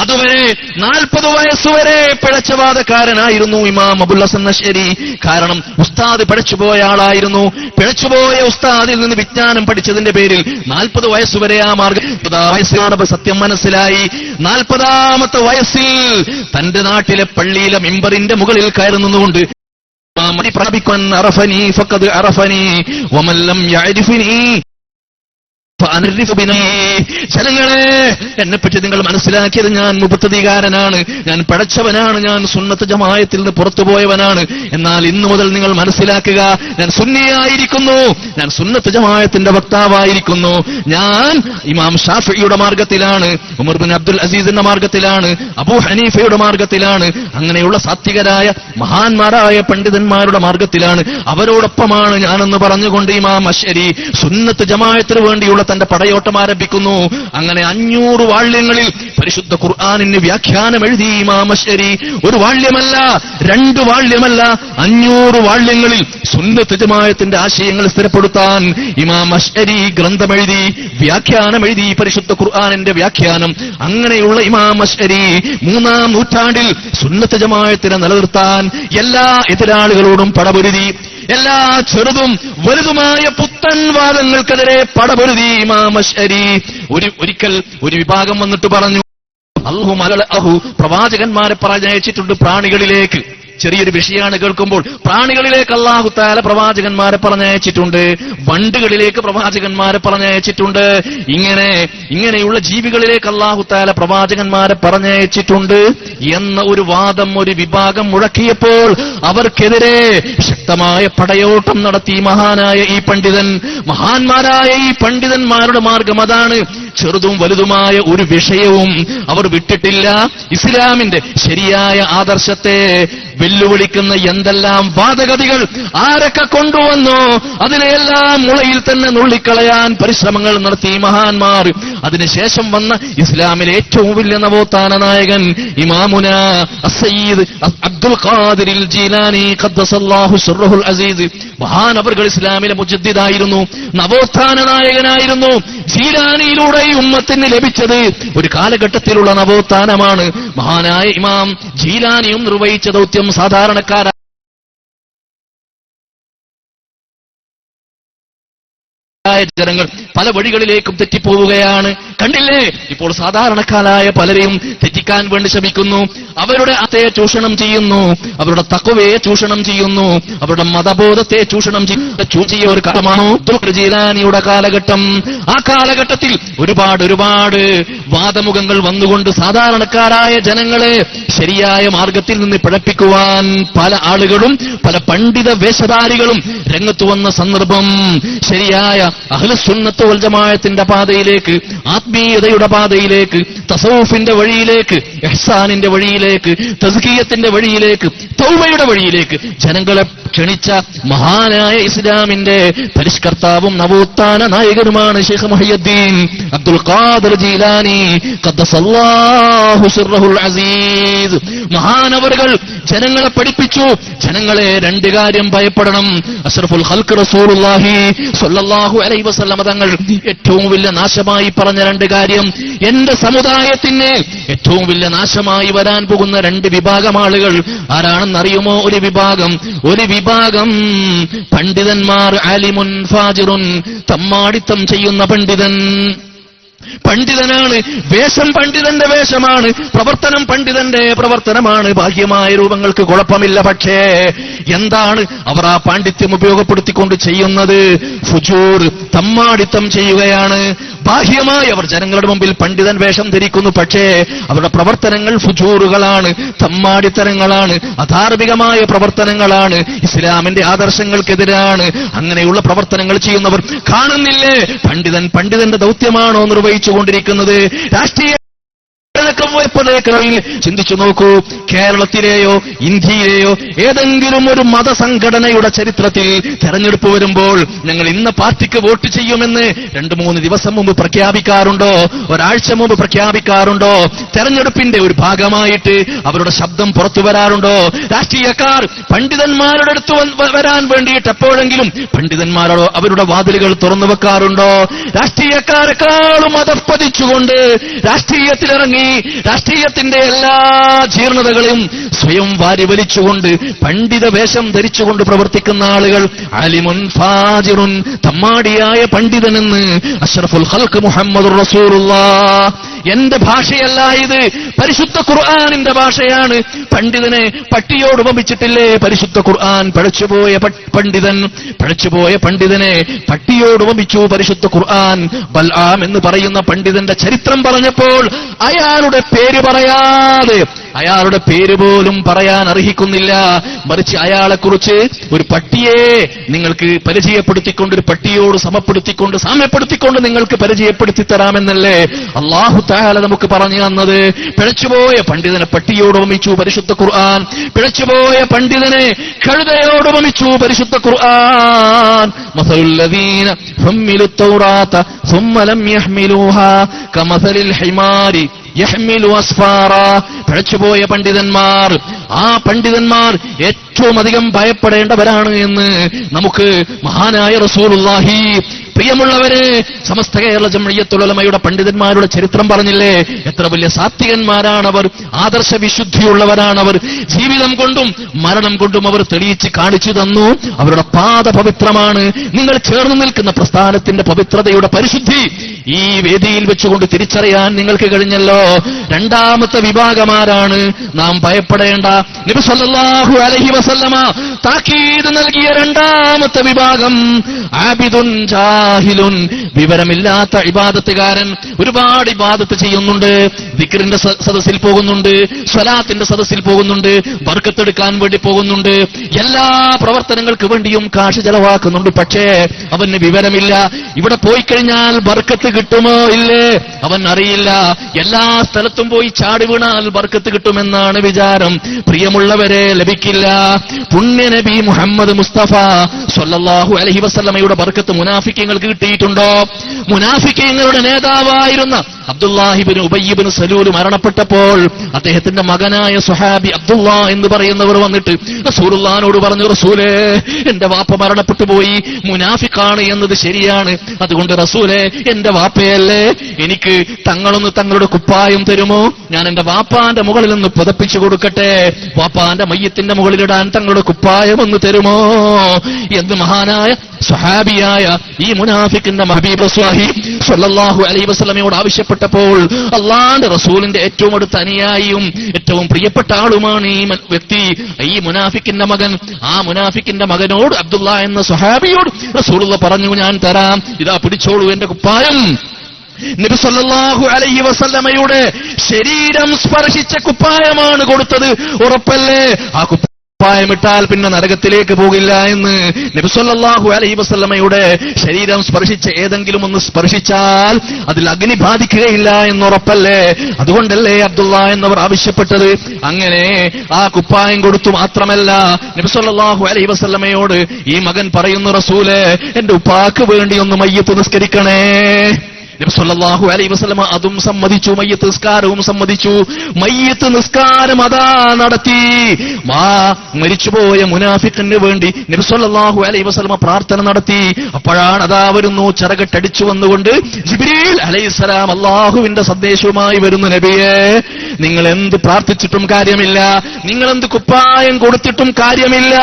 അതുവരെ 40 വയസ്സുവരെ പിഴച്ചവാദക്കാരനായിരുന്നു ഇമാം അബുൽ ഹസൻ അശ്അരി. കാരണം ഉസ്താദ് പിഴച്ചുപോയ ആളായിരുന്നു. പിഴച്ചുപോയ ഉസ്താദിൽ നിന്ന് വിജ്ഞാനം പഠിച്ചതിന്റെ പേരിൽ 40 വയസ്സുവരെ ആ മാർഗം വയസ്സിലാണ് സത്യം മനസ്സിലായി. 40ാമത്തെ വയസ്സിൽ തന്റെ നാട്ടിലെ പള്ളിയിലെ മിമ്പറിന്റെ മുകളിൽ കയറി നിന്നുകൊണ്ട് അറഫനി ഫഖദ് അറഫനി വമൻ ലം യഅരിഫനി ജനങ്ങളെ, എന്നെപ്പറ്റി നിങ്ങൾ മനസ്സിലാക്കിയത് ഞാൻ മുബത്തദികാരനാണ്, ഞാൻ പടച്ചവനാണ്, ഞാൻ സുന്നത്ത് ജമാഅത്തിൽ നിന്ന് പുറത്തുപോയവനാണ്. എന്നാൽ ഇന്നു മുതൽ നിങ്ങൾ മനസ്സിലാക്കുക, ഞാൻ സുന്നിയായിരിക്കുന്നു, ഞാൻ സുന്നത്ത് ജമാഅത്തിന്റെ വക്താവായിരിക്കുന്നു. ഞാൻ ഇമാം ഷാഫിഈയുടെ മാർഗത്തിലാണ്, ഉമർ ഇബ്നു അബ്ദുൽ അസീസിന്റെ മാർഗത്തിലാണ്, അബൂ ഹനീഫയുടെ മാർഗത്തിലാണ്, അങ്ങനെയുള്ള സാത്വികരായ മഹാന്മാരായ പണ്ഡിതന്മാരുടെ മാർഗത്തിലാണ്, അവരോടൊപ്പമാണ് ഞാനെന്ന് പറഞ്ഞുകൊണ്ട് ഇമാം അശ്അരി സുന്നത്ത് ജമാഅത്തിന് വേണ്ടിയുള്ള തന്റെ പടയോട്ടം ആരംഭിക്കുന്നു. അങ്ങനെ 500 വാള്യങ്ങളിൽ പരിശുദ്ധ ഖുർആനിന് വ്യാഖ്യാനം എഴുതി ഇമാം അശ്അരി. 1 വാള്യമല്ല, 2 വാള്യമല്ല, 500 വാള്യങ്ങളിൽ സുന്നത്ത് ജമാഅത്തിന്റെ ആശയങ്ങൾ സ്ഥിരപ്പെടുത്താൻ ഇമാം അശ്അരി ഗ്രന്ഥമെഴുതി, വ്യാഖ്യാനമെഴുതി, പരിശുദ്ധ ഖുർആനിന്റെ വ്യാഖ്യാനം. അങ്ങനെയുള്ള ഇമാം അശ്അരി 3ാം നൂറ്റാണ്ടിൽ സുന്നത്ത് ജമാഅത്തിനെ നിലനിർത്താൻ എല്ലാ എതിരാളികളോടും പടപൊരുതി. എല്ലാ ചെറുതും വലുതുമായ പുത്തൻ വാദങ്ങൾക്കെതിരെ പടപൊരുതി ഇമാം അശ്അരി. ഒരിക്കൽ ഒരു വിഭാഗം വന്നിട്ട് പറഞ്ഞു, അല്ലാഹു പ്രവാചകന്മാരെ പറഞ്ഞയച്ചിട്ടുണ്ട് പ്രാണികളിലേക്ക്. ചെറിയൊരു വിഷയമാണ് കേൾക്കുമ്പോൾ. പ്രാണികളിലേക്ക് അല്ലാഹു തആല പ്രവാചകന്മാരെ പറഞ്ഞയച്ചിട്ടുണ്ട്, വണ്ടുകളിലേക്ക് പ്രവാചകന്മാരെ പറഞ്ഞയച്ചിട്ടുണ്ട്, ഇങ്ങനെയുള്ള ജീവികളിലേക്ക് അല്ലാഹു തആല പ്രവാചകന്മാരെ പറഞ്ഞയച്ചിട്ടുണ്ട് എന്ന ഒരു വാദം ഒരു വിഭാഗം മുഴക്കിയപ്പോൾ അവർക്കെതിരെ ശക്തമായ പടയോട്ടം നടത്തി മഹാനായ ഈ പണ്ഡിതൻ. മഹാന്മാരായ ഈ പണ്ഡിതന്മാരുടെ മാർഗം അതാണ്. ചെറുതും വലുതുമായ ഒരു വിഷയവും അവർ വിട്ടിട്ടില്ല. ഇസ്ലാമിന്റെ ശരിയായ ആദർശത്തെ വെല്ലുവിളിക്കുന്ന എന്തെല്ലാം വാദഗതികൾ ആരൊക്കെ കൊണ്ടുവന്നോ അതിനെയെല്ലാം മുളയിൽ തന്നെ നുള്ളിക്കളയാൻ പരിശ്രമങ്ങൾ നടത്തി മഹാന്മാർ. അതിനുശേഷം വന്ന ഇസ്ലാമിലെ ഏറ്റവും വലിയ നവോത്ഥാന നായകൻ ഇമാമുന അസ്സയ്യിദ് അബ്ദുൽ ഖാദിർ ജീലാനി ഖദ്ദസല്ലാഹു സിർറുൽ അസീസ് മഹാനവറുകൾ ഇസ്ലാമിലെ മുജദ്ദിദായിരുന്നു, നവോത്ഥാന നായകനായിരുന്നു. ജീലാനിയിലൂടെ ഈ ഉമ്മത്തിന് ലഭിച്ചത് ഒരു കാലഘട്ടത്തിലുള്ള നവോത്ഥാനമാണ്. മഹാനായ ഇമാം ജീലാനിയും നിർവഹിച്ച ദൗത്യം സാധാരണക്കാരായ ജനങ്ങൾ പല വഴികളിലേക്കും തെറ്റിപ്പോവുകയാണ്. കണ്ടില്ലേ, ഇപ്പോൾ സാധാരണക്കാരായ പലരെയും തെറ്റിക്കാൻ വേണ്ടി ശ്രമിക്കുന്നു. അവരുടെ അത്തയെ ചൂഷണം ചെയ്യുന്നു, അവരുടെ തഖ്വയെ ചൂഷണം ചെയ്യുന്നു, അവരുടെ മതബോധത്തെ ചൂഷണം ചെയ്യുന്ന ഒരു കാലമാണ് ജീലാനിയുടെ കാലഘട്ടം. ആ കാലഘട്ടത്തിൽ ഒരുപാട് വാദമുഖങ്ങൾ വന്നുകൊണ്ട് സാധാരണക്കാരായ ജനങ്ങളെ ശരിയായ മാർഗത്തിൽ നിന്ന് പിഴപ്പിക്കുവാൻ പല ആളുകളും പല പണ്ഡിത വേഷധാരികളും രംഗത്ത് വന്ന സന്ദർഭം ശരിയായ അഹ്ലുസുന്നത്ത് വൽ ജമാഅത്തിന്റെ പാതയിലേക്ക്, ആത്മീയതയുടെ പാതയിലേക്ക്, തസവൂഫിന്റെ വഴിയിലേക്ക്, ഇഹ്സാനിന്റെ വഴിയിലേക്ക്, തസ്കിയത്തിന്റെ വഴിയിലേക്ക്, തൗബയുടെ വഴിയിലേക്ക് ജനങ്ങളെ ക്ഷണിച്ച മഹാനായ ഇസ്ലാമിന്റെ പരിഷ്കർത്താവും നവോത്ഥാന നായകനുമാണ് ശൈഖ് മുഹയ്യിദ്ദീൻ അബ്ദുൽ ഖാദിർ ജീലാനി ഖദ്ദസല്ലാഹു സിർറുൽ അസീസ്. മഹാനവറുകൾ ജനങ്ങളെ പഠിപ്പിച്ചു, ജനങ്ങളെ രണ്ട് കാര്യം ഭയപ്പെടണം. അഷ്റഫുൽ ഖൽഖ് റസൂലുള്ളാഹി സ്വല്ലല്ലാഹു അലൈഹി വസല്ലം തങ്ങൾ ഏറ്റവും വലിയ നാശമായി പറഞ്ഞ രണ്ട് കാര്യം, എന്റെ സമുദായത്തിന് ഏറ്റവും വലിയ നാശമായി വരാൻ പോകുന്ന രണ്ട് വിഭാഗം ആളുകൾ ആരാണെന്നറിയുമോ? ഒരു വിഭാഗം പണ്ഡിതന്മാർ, ആലിമുൻ ഫാജിറുൻ, തമ്മാടിത്തം ചെയ്യുന്ന പണ്ഡിതനാണ്, വേഷം പണ്ഡിതന്റെ വേഷമാണ്, പ്രവർത്തനം പണ്ഡിതന്റെ പ്രവർത്തനമാണ്. ബാഹ്യമായ രൂപങ്ങൾക്ക് കുഴപ്പമില്ല, പക്ഷേ എന്താണ് അവർ ആ പാണ്ഡിത്യം ഉപയോഗപ്പെടുത്തിക്കൊണ്ട് ചെയ്യുന്നത്? ഫുജൂർ, തമ്മാടിത്തം ചെയ്യുകയാണ്. ബാഹ്യമായി അവർ ജനങ്ങളുടെ മുമ്പിൽ പണ്ഡിതൻ വേഷം ധരിക്കുന്നു, പക്ഷേ അവരുടെ പ്രവർത്തനങ്ങൾ ഫുജൂറുകളാണ്, തമ്മാടിത്തരങ്ങളാണ്, അധാർമികമായ പ്രവർത്തനങ്ങളാണ്, ഇസ്ലാമിന്റെ ആദർശങ്ങൾക്കെതിരാണ്. അങ്ങനെയുള്ള പ്രവർത്തനങ്ങൾ ചെയ്യുന്നവർ കാണുന്നില്ലേ? പണ്ഡിതന്റെ ദൗത്യമാണോ നിർവഹിച്ചുകൊണ്ടിരിക്കുന്നത്? രാഷ്ട്രീയ ചിന്തിച്ചു നോക്കൂ, കേരളത്തിലെയോ ഇന്ത്യയിലെയോ ഏതെങ്കിലും ഒരു മതസംഘടനയുടെ ചരിത്രത്തിൽ തെരഞ്ഞെടുപ്പ് വരുമ്പോൾ ഞങ്ങൾ ഇന്ന പാർട്ടിക്ക് വോട്ട് ചെയ്യുമെന്ന് 2-3 ദിവസം മുമ്പ് പ്രഖ്യാപിക്കാറുണ്ടോ? ഒരാഴ്ച മുമ്പ് പ്രഖ്യാപിക്കാറുണ്ടോ? തെരഞ്ഞെടുപ്പിന്റെ ഒരു ഭാഗമായിട്ട് അവരുടെ ശബ്ദം പുറത്തു വരാറുണ്ടോ? രാഷ്ട്രീയക്കാർ പണ്ഡിതന്മാരുടെ അടുത്ത് വരാൻ വേണ്ടിയിട്ട് എപ്പോഴെങ്കിലും പണ്ഡിതന്മാരോട് അവരുടെ വാതിലുകൾ തുറന്നു വെക്കാറുണ്ടോ? രാഷ്ട്രീയക്കാരെക്കാളും അധപ്പതിച്ചുകൊണ്ട് രാഷ്ട്രീയത്തിലിറങ്ങി രാഷ്ട്രീയത്തിന്റെ എല്ലാ ജീർണതകളെയും സ്വയം വാരിവലിച്ചുകൊണ്ട് പണ്ഡിത വേഷം ധരിച്ചുകൊണ്ട് പ്രവർത്തിക്കുന്ന ആളുകൾ ആലിമുൻ ഫാജിറുൻ, തമ്മാടിയായ പണ്ഡിതനെന്ന് അഷ്റഫുൽ ഖൽഖ് മുഹമ്മദുർ റസൂലുള്ളാഹ്. എന്റെ ഭാഷയല്ല ഇത്, പരിശുദ്ധ ഖുർആനിന്റെ ഭാഷയാണ്. പണ്ഡിതനെ പട്ടിയോട് ഉപമിച്ചിട്ടില്ലേ പരിശുദ്ധ ഖുർആൻ? പഴച്ചുപോയ പണ്ഡിതനെ പട്ടിയോട് ഉപമിച്ചു പരിശുദ്ധ ഖുർആൻ. ബൽആം എന്ന് പറയുന്ന പണ്ഡിതന്റെ ചരിത്രം പറഞ്ഞപ്പോൾ അയാളുടെ പേര് പറയാതെ, അയാളുടെ പേര് പോലും പറയാൻ അർഹിക്കുന്നില്ല, മറിച്ച് അയാളെക്കുറിച്ച് ഒരു പട്ടിയെ നിങ്ങൾക്ക് പരിചയപ്പെടുത്തിക്കൊണ്ട്, ഒരു പട്ടിയോട് സാമ്യപ്പെടുത്തിക്കൊണ്ട് നിങ്ങൾക്ക് പരിചയപ്പെടുത്തി തരാമെന്നല്ലേ അല്ലാഹു തആല നമുക്ക് പറഞ്ഞു തന്നത്? പിഴച്ചുപോയ പണ്ഡിതനെ പട്ടിയോട് ഉപമിച്ചു പരിശുദ്ധ ഖുർആൻ, പിഴച്ചുപോയ പണ്ഡിതനെ കഴുതയോട് ഉപമിച്ചു പരിശുദ്ധ ഖുർആൻ. മസലുല്ലദീന ഹുമ്മിലുത് തൗറാത സുമ്മ ലം യഹ്മിലൂഹാ കമസലിൽ ഹിമാരി യഹ്മിലു അസ്ഫാറ. പിഴച്ചുപോയ പണ്ഡിതന്മാർ, ആ പണ്ഡിതന്മാർ ഏറ്റവും അധികം ഭയപ്പെടേണ്ടവരാണ് എന്ന് നമുക്ക് മഹാനായ റസൂലുള്ളാഹി. പ്രിയമുള്ളവരെ, സമസ്ത കേരള ജംഇയ്യത്തുൽ ഉലമയുടെ പണ്ഡിതന്മാരുടെ ചരിത്രം പറഞ്ഞില്ലേ? എത്ര വലിയ സാത്വികന്മാരാണവർ, ആദർശ വിശുദ്ധിയുള്ളവരാണവർ. ജീവിതം കൊണ്ടും മരണം കൊണ്ടും അവർ തെളിയിച്ച് കാണിച്ചു തന്നു. അവരുടെ പാത പവിത്രമാണ്. നിങ്ങൾ ചേർന്ന് നിൽക്കുന്ന പ്രസ്ഥാനത്തിന്റെ പവിത്രതയുടെ പരിശുദ്ധി ഈ വേദിയിൽ വെച്ചുകൊണ്ട് തിരിച്ചറിയാൻ നിങ്ങൾക്ക് കഴിഞ്ഞല്ലോ. രണ്ടാമത്തെ വിഭാഗമാരാണ് നാം ഭയപ്പെടേണ്ട? നബി സല്ലല്ലാഹു അലൈഹി വസല്ലമ താക്കീത് നൽകിയ രണ്ടാമത്തെ വിഭാഗം ആബിദുൻ ജാഹിലുൻ, വിവരമില്ലാത്ത ഇബാദത്തുകാരൻ. ഒരുപാട് ഇബാദത്ത് ചെയ്യുന്നുണ്ട്, ദിക്റിന്റെ സദസ്സിൽ പോകുന്നുണ്ട്, സ്വലാത്തിന്റെ സദസ്സിൽ പോകുന്നുണ്ട്, ബർക്കത്തെടുക്കാൻ വേണ്ടി പോകുന്നുണ്ട്, എല്ലാ പ്രവർത്തനങ്ങൾക്ക് വേണ്ടിയും കാശ് ചെലവാക്കുന്നുണ്ട്, പക്ഷേ അവന് വിവരമില്ല. ഇവിടെ പോയി കഴിഞ്ഞാൽ ബർക്കത്ത് കിട്ടുമോ ഇല്ലേ അവൻ അറിയില്ല. എല്ലാ സ്ഥലത്തും പോയി ചാടി വീണാൽ ബർക്കത്ത് കിട്ടുമെന്നാണ് വിചാരം. പ്രിയമുള്ളവരെ, ലഭിക്കില്ല. പുണ്യ നബി മുഹമ്മദ് മുസ്തഫ സ്വല്ലല്ലാഹു അലൈഹി വസല്ലമയുടെ ബർക്കത്ത് മുനാഫിക്കങ്ങൾക്ക് കിട്ടിയിട്ടുണ്ടോ? മുനാഫിക്കീങ്ങളുടെ നേതാവായിരുന്ന അബ്ദുല്ലാഹിബ്നു ഉബയ്യിബ്നു സലൂൽ മരണപ്പെട്ടപ്പോൾ അദ്ദേഹത്തിന്റെ മകനായ സ്വഹാബി അബ്ദുല്ലാ എന്ന് പറയുന്നവർ വന്നിട്ട് റസൂലുള്ളാഹിനോട് പറഞ്ഞു, റസൂലേ, എന്റെ വാപ്പ മരണപ്പെട്ടു പോയി, മുനാഫിക്കാണ് എന്നത് ശരിയാണ്. അതുകൊണ്ട് റസൂലേ, എന്റെ വാപ്പയല്ലേ, എനിക്ക് തങ്ങളൊന്ന് തങ്ങളുടെ കുപ്പായം തരുമോ? ഞാൻ എന്റെ വാപ്പാന്റെ മുകളിൽ നിന്ന് പുതപ്പിച്ചു കൊടുക്കട്ടെ, വാപ്പാന്റെ മയ്യത്തിന്റെ മുകളിലിടാൻ തങ്ങളുടെ കുപ്പായം ഒന്ന് തരുമോ എന്ന് മഹാനായ സ്വഹാബിയായ ഈ മുനാഫിക്കിന്റെ ഹബീബ് റസൂലുള്ളാഹി സ്വല്ലല്ലാഹു അലൈഹി വസല്ലമയോട് ആവശ്യപ്പെട്ടപ്പോൾ അല്ലാഹുവിന്റെ റസൂലിന്റെ ഏറ്റവും അടുത്ത അനുയായിയും ഏറ്റവും പ്രിയപ്പെട്ട ആളുമാണ് ഈ വ്യക്തി, ഈ മുനാഫിക്കിന്റെ മകൻ. ആ മുനാഫിക്കിന്റെ മകനോട് അബ്ദുല്ലാ എന്ന സ്വഹാബിയോട് റസൂലുള്ളാഹി പറഞ്ഞു, ഞാൻ തരാം, ഇതാ പിടിച്ചോളൂ എന്റെ കുപ്പായം. നബി സല്ലല്ലാഹു അലൈഹി വസല്ലമയുടെ ശരീരം സ്പർശിച്ച കുപ്പായമാണ് കൊടുത്തത്. ഉറപ്പല്ലേ ആ കുപ്പായമിട്ടാൽ പിന്നെ നരകത്തിലേക്ക് പോകില്ല എന്ന്? നബി സല്ലല്ലാഹു അലൈഹി വസല്ലമയുടെ ശരീരം സ്പർശിച്ച ഏതെങ്കിലും ഒന്ന് സ്പർശിച്ചാൽ അതിൽ അഗ്നി ബാധിക്കുകയില്ല എന്നുറപ്പല്ലേ? അതുകൊണ്ടല്ലേ അബ്ദുല്ലാ എന്നവർ ആവശ്യപ്പെട്ടത്. അങ്ങനെ ആ കുപ്പായം കൊടുത്തു. മാത്രമല്ല നബി സല്ലല്ലാഹു അലൈഹി വസല്ലമയോട് ഈ മകൻ പറയുന്നു, റസൂലേ, എന്റെ ഉപ്പാക്ക് വേണ്ടി ഒന്ന് മയ്യിത്ത് നിസ്കരിക്കണേ. നബി സല്ലല്ലാഹു അലൈഹി വസല്ലമ അതും സമ്മതിച്ചു, മയ്യിത്ത് നിസ്കാരവും സമ്മതിച്ചു. മയ്യിത്ത് നിസ്കാരം അതാ നടത്തി. മരിച്ചുപോയ മുനാഫിക്കിന് വേണ്ടി നബി സല്ലല്ലാഹു അലൈഹി വസല്ലമ പ്രാർത്ഥന നടത്തി. അപ്പോഴാണ് അതാ വരുന്നു, ചിറകട്ടടിച്ചു വന്നുകൊണ്ട് ജിബ്രീൽ അലൈഹിസ്സലാം അല്ലാഹുവിന്റെ സന്ദേശവുമായി വരുന്നു, നബിയേ, നിങ്ങൾ എന്ത് പ്രാർത്ഥിച്ചിട്ടും കാര്യമില്ല, നിങ്ങൾ എന്ത് കുപ്പായം കൊടുത്തിട്ടും കാര്യമില്ല,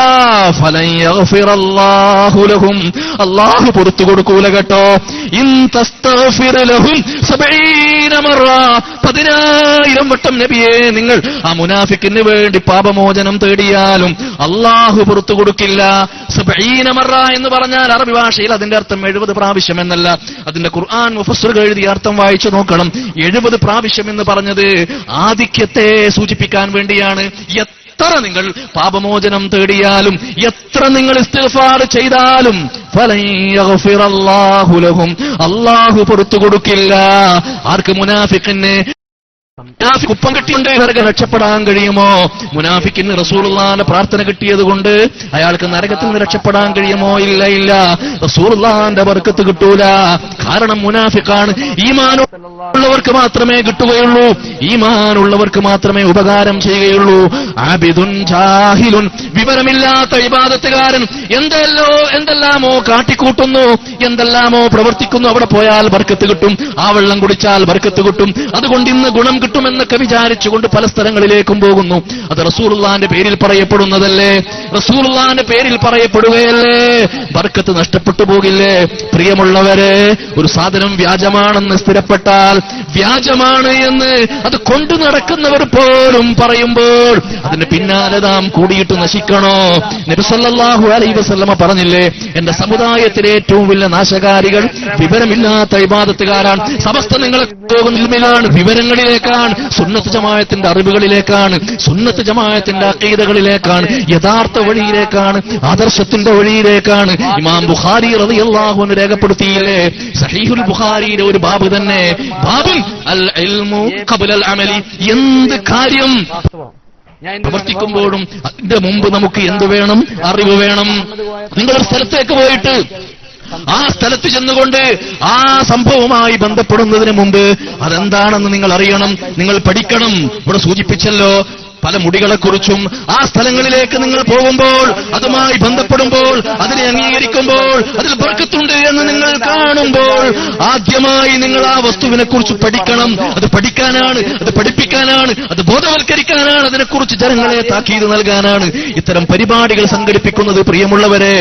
ഫലൻ യഗ്ഫിറല്ലാഹു ലഹും, അല്ലാഹു പുറത്തു കൊടുക്കൂല കേട്ടോ. ഇൻ തസ്തഗ്ഫിർ ലഹും 70 മറ, 10,000 വട്ടം നബിയെ നിങ്ങൾ ആ മുനാഫിക്കിന് വേണ്ടി പാപമോചനം തേടിയാലും അല്ലാഹു പുറത്തു കൊടുക്കില്ല. 70 മറ എന്ന് പറഞ്ഞാൽ അറബി ഭാഷയിൽ അതിന്റെ അർത്ഥം 70 പ്രാവശ്യം എന്നല്ല. അതിന്റെ ഖുർആൻ മുഫസ്സിറുകൾ എഴുതിയ അർത്ഥം വായിച്ചു നോക്കണം. 70 പ്രാവശ്യം എന്ന് പറഞ്ഞത് ആധിക്യത്തെ സൂചിപ്പിക്കാൻ വേണ്ടിയാണ്. എത്ര നിങ്ങൾ പാപമോചനം തേടിയാലും, എത്ര നിങ്ങൾ ഇസ്തിഗ്ഫാർ ചെയ്താലും ഫലൻ യഗ്ഫിറല്ലാഹു ലഹും, അല്ലാഹു പുറത്തു കൊടുക്കില്ല. ആർക്ക്? മുനാഫിക്കിന്. കുപ്പം കിട്ടിയുണ്ട് നരകം രക്ഷപ്പെടാൻ കഴിയുമോ? മുനാഫിക്കിന് റസൂലുള്ളാഹിന്റെ പ്രാർത്ഥന കിട്ടിയത് കൊണ്ട് അയാൾക്ക് നരകത്തിൽ നിന്ന് രക്ഷപ്പെടാൻ കഴിയുമോ? ഇല്ല, ഇല്ല. റസൂലുള്ളാഹിന്റെ ബർക്കത്ത് കിട്ടൂല. കാരണം മുനാഫിക്കാണ്. ഈമാനുള്ളവർക്ക് മാത്രമേ കിട്ടുകയുള്ളൂ, ഈമാനുള്ളവർക്ക് മാത്രമേ ഉപകാരം ചെയ്യുകയുള്ളൂ. ആബിദുൻ ജാഹിലുൻ, വിവരമില്ലാത്ത ഇബാദത്തുകാരൻ എന്തെല്ലാമോ കാട്ടിക്കൂട്ടുന്നു, എന്തെല്ലാമോ പ്രവർത്തിക്കുന്നു. അവിടെ പോയാൽ ബർക്കത്ത് കിട്ടും, ആ വെള്ളം കുടിച്ചാൽ ബർക്കത്ത് കിട്ടും, അതുകൊണ്ട് ഇന്ന് ഗുണം കിട്ടുമെന്നൊക്കെ വിചാരിച്ചുകൊണ്ട് പല സ്ഥലങ്ങളിലേക്കും പോകുന്നു. അത് റസൂലുള്ളാഹിന്റെ പേരിൽ പറയപ്പെടുന്നതല്ലേ? റസൂലുള്ളാഹിന്റെ പേരിൽ പറയപ്പെടുകയല്ലേ? ബർക്കത്ത് നഷ്ടപ്പെട്ടു പോകില്ലേ? പ്രിയമുള്ളവരെ, ഒരു സാധനം വ്യാജമാണെന്ന് സ്ഥിരപ്പെട്ടാൽ, വ്യാജമാണ് എന്ന് അത് കൊണ്ടു നടക്കുന്നവർ പോലും പറയുമ്പോൾ അതിന് പിന്നാലെ നാം കൂടിയിട്ട് നശിക്കണോ? നബി സല്ലല്ലാഹു അലൈഹി വസല്ലമ പറഞ്ഞില്ലേ, എന്റെ സമുദായത്തിലെ ഏറ്റവും വലിയ നാശകാരികൾ വിവരമില്ലാത്ത ഇബാദത്തുകാരാണ്. സമസ്ത നിങ്ങളെ പോകുന്നതിലാണ്, വിവരങ്ങളിലേക്കാണ്, സുന്നത്ത് ജമാഅത്തിന്റെ അറിവുകളിലേക്കാണ്, സുന്നത്ത് ജമാഅത്തിന്റെ അഖീദകളിലേക്കാണ്, യഥാർത്ഥ വഴിയിലേക്കാണ്, ആദർശത്തിന്റെ വഴിയിലേക്കാണ്. ഇമാം ബുഖാരി റളിയല്ലാഹു അൻഹു രേഖപ്പെടുത്തിയില്ലേ, സഹീഹുൽ ബുഖാരിയിലെ ഒരു ബാബ് തന്നെ, ബാബുൽ അൽ ഇൽമു ഖബ്ലൽ അമലി, എന്ത് കാര്യം പ്രവർത്തിക്കുമ്പോഴും അതിന്റെ മുമ്പ് നമുക്ക് എന്ത് വേണം? അറിവ് വേണം. നിങ്ങളൊരു സ്ഥലത്തേക്ക് പോയിട്ട് ആ സ്ഥലത്ത് ചെന്നുകൊണ്ട് ആ സംഭവവുമായി ബന്ധപ്പെടുന്നതിന് മുമ്പ് അതെന്താണെന്ന് നിങ്ങൾ അറിയണം, നിങ്ങൾ പഠിക്കണം. ഇവിടെ സൂചിപ്പിച്ചല്ലോ, പല മുടികളെക്കുറിച്ചും. ആ സ്ഥലങ്ങളിലേക്ക് നിങ്ങൾ പോകുമ്പോൾ, അതുമായി ബന്ധപ്പെടുമ്പോൾ, അതിനെ അംഗീകരിക്കുമ്പോൾ, അതിൽ ബർക്കത്തുണ്ട് എന്ന് നിങ്ങൾ കാണുമ്പോൾ ആദ്യമായി നിങ്ങൾ ആ വസ്തുവിനെ കുറിച്ച് പഠിക്കണം. അത് പഠിക്കാനാണ്, അത് പഠിപ്പിക്കാനാണ്, അത് ബോധവൽക്കരിക്കാനാണ്, അതിനെക്കുറിച്ച് ജനങ്ങളെ താക്കീത് നൽകാനാണ് ഇത്തരം പരിപാടികൾ സംഘടിപ്പിക്കുന്നത്. പ്രിയമുള്ളവരെ,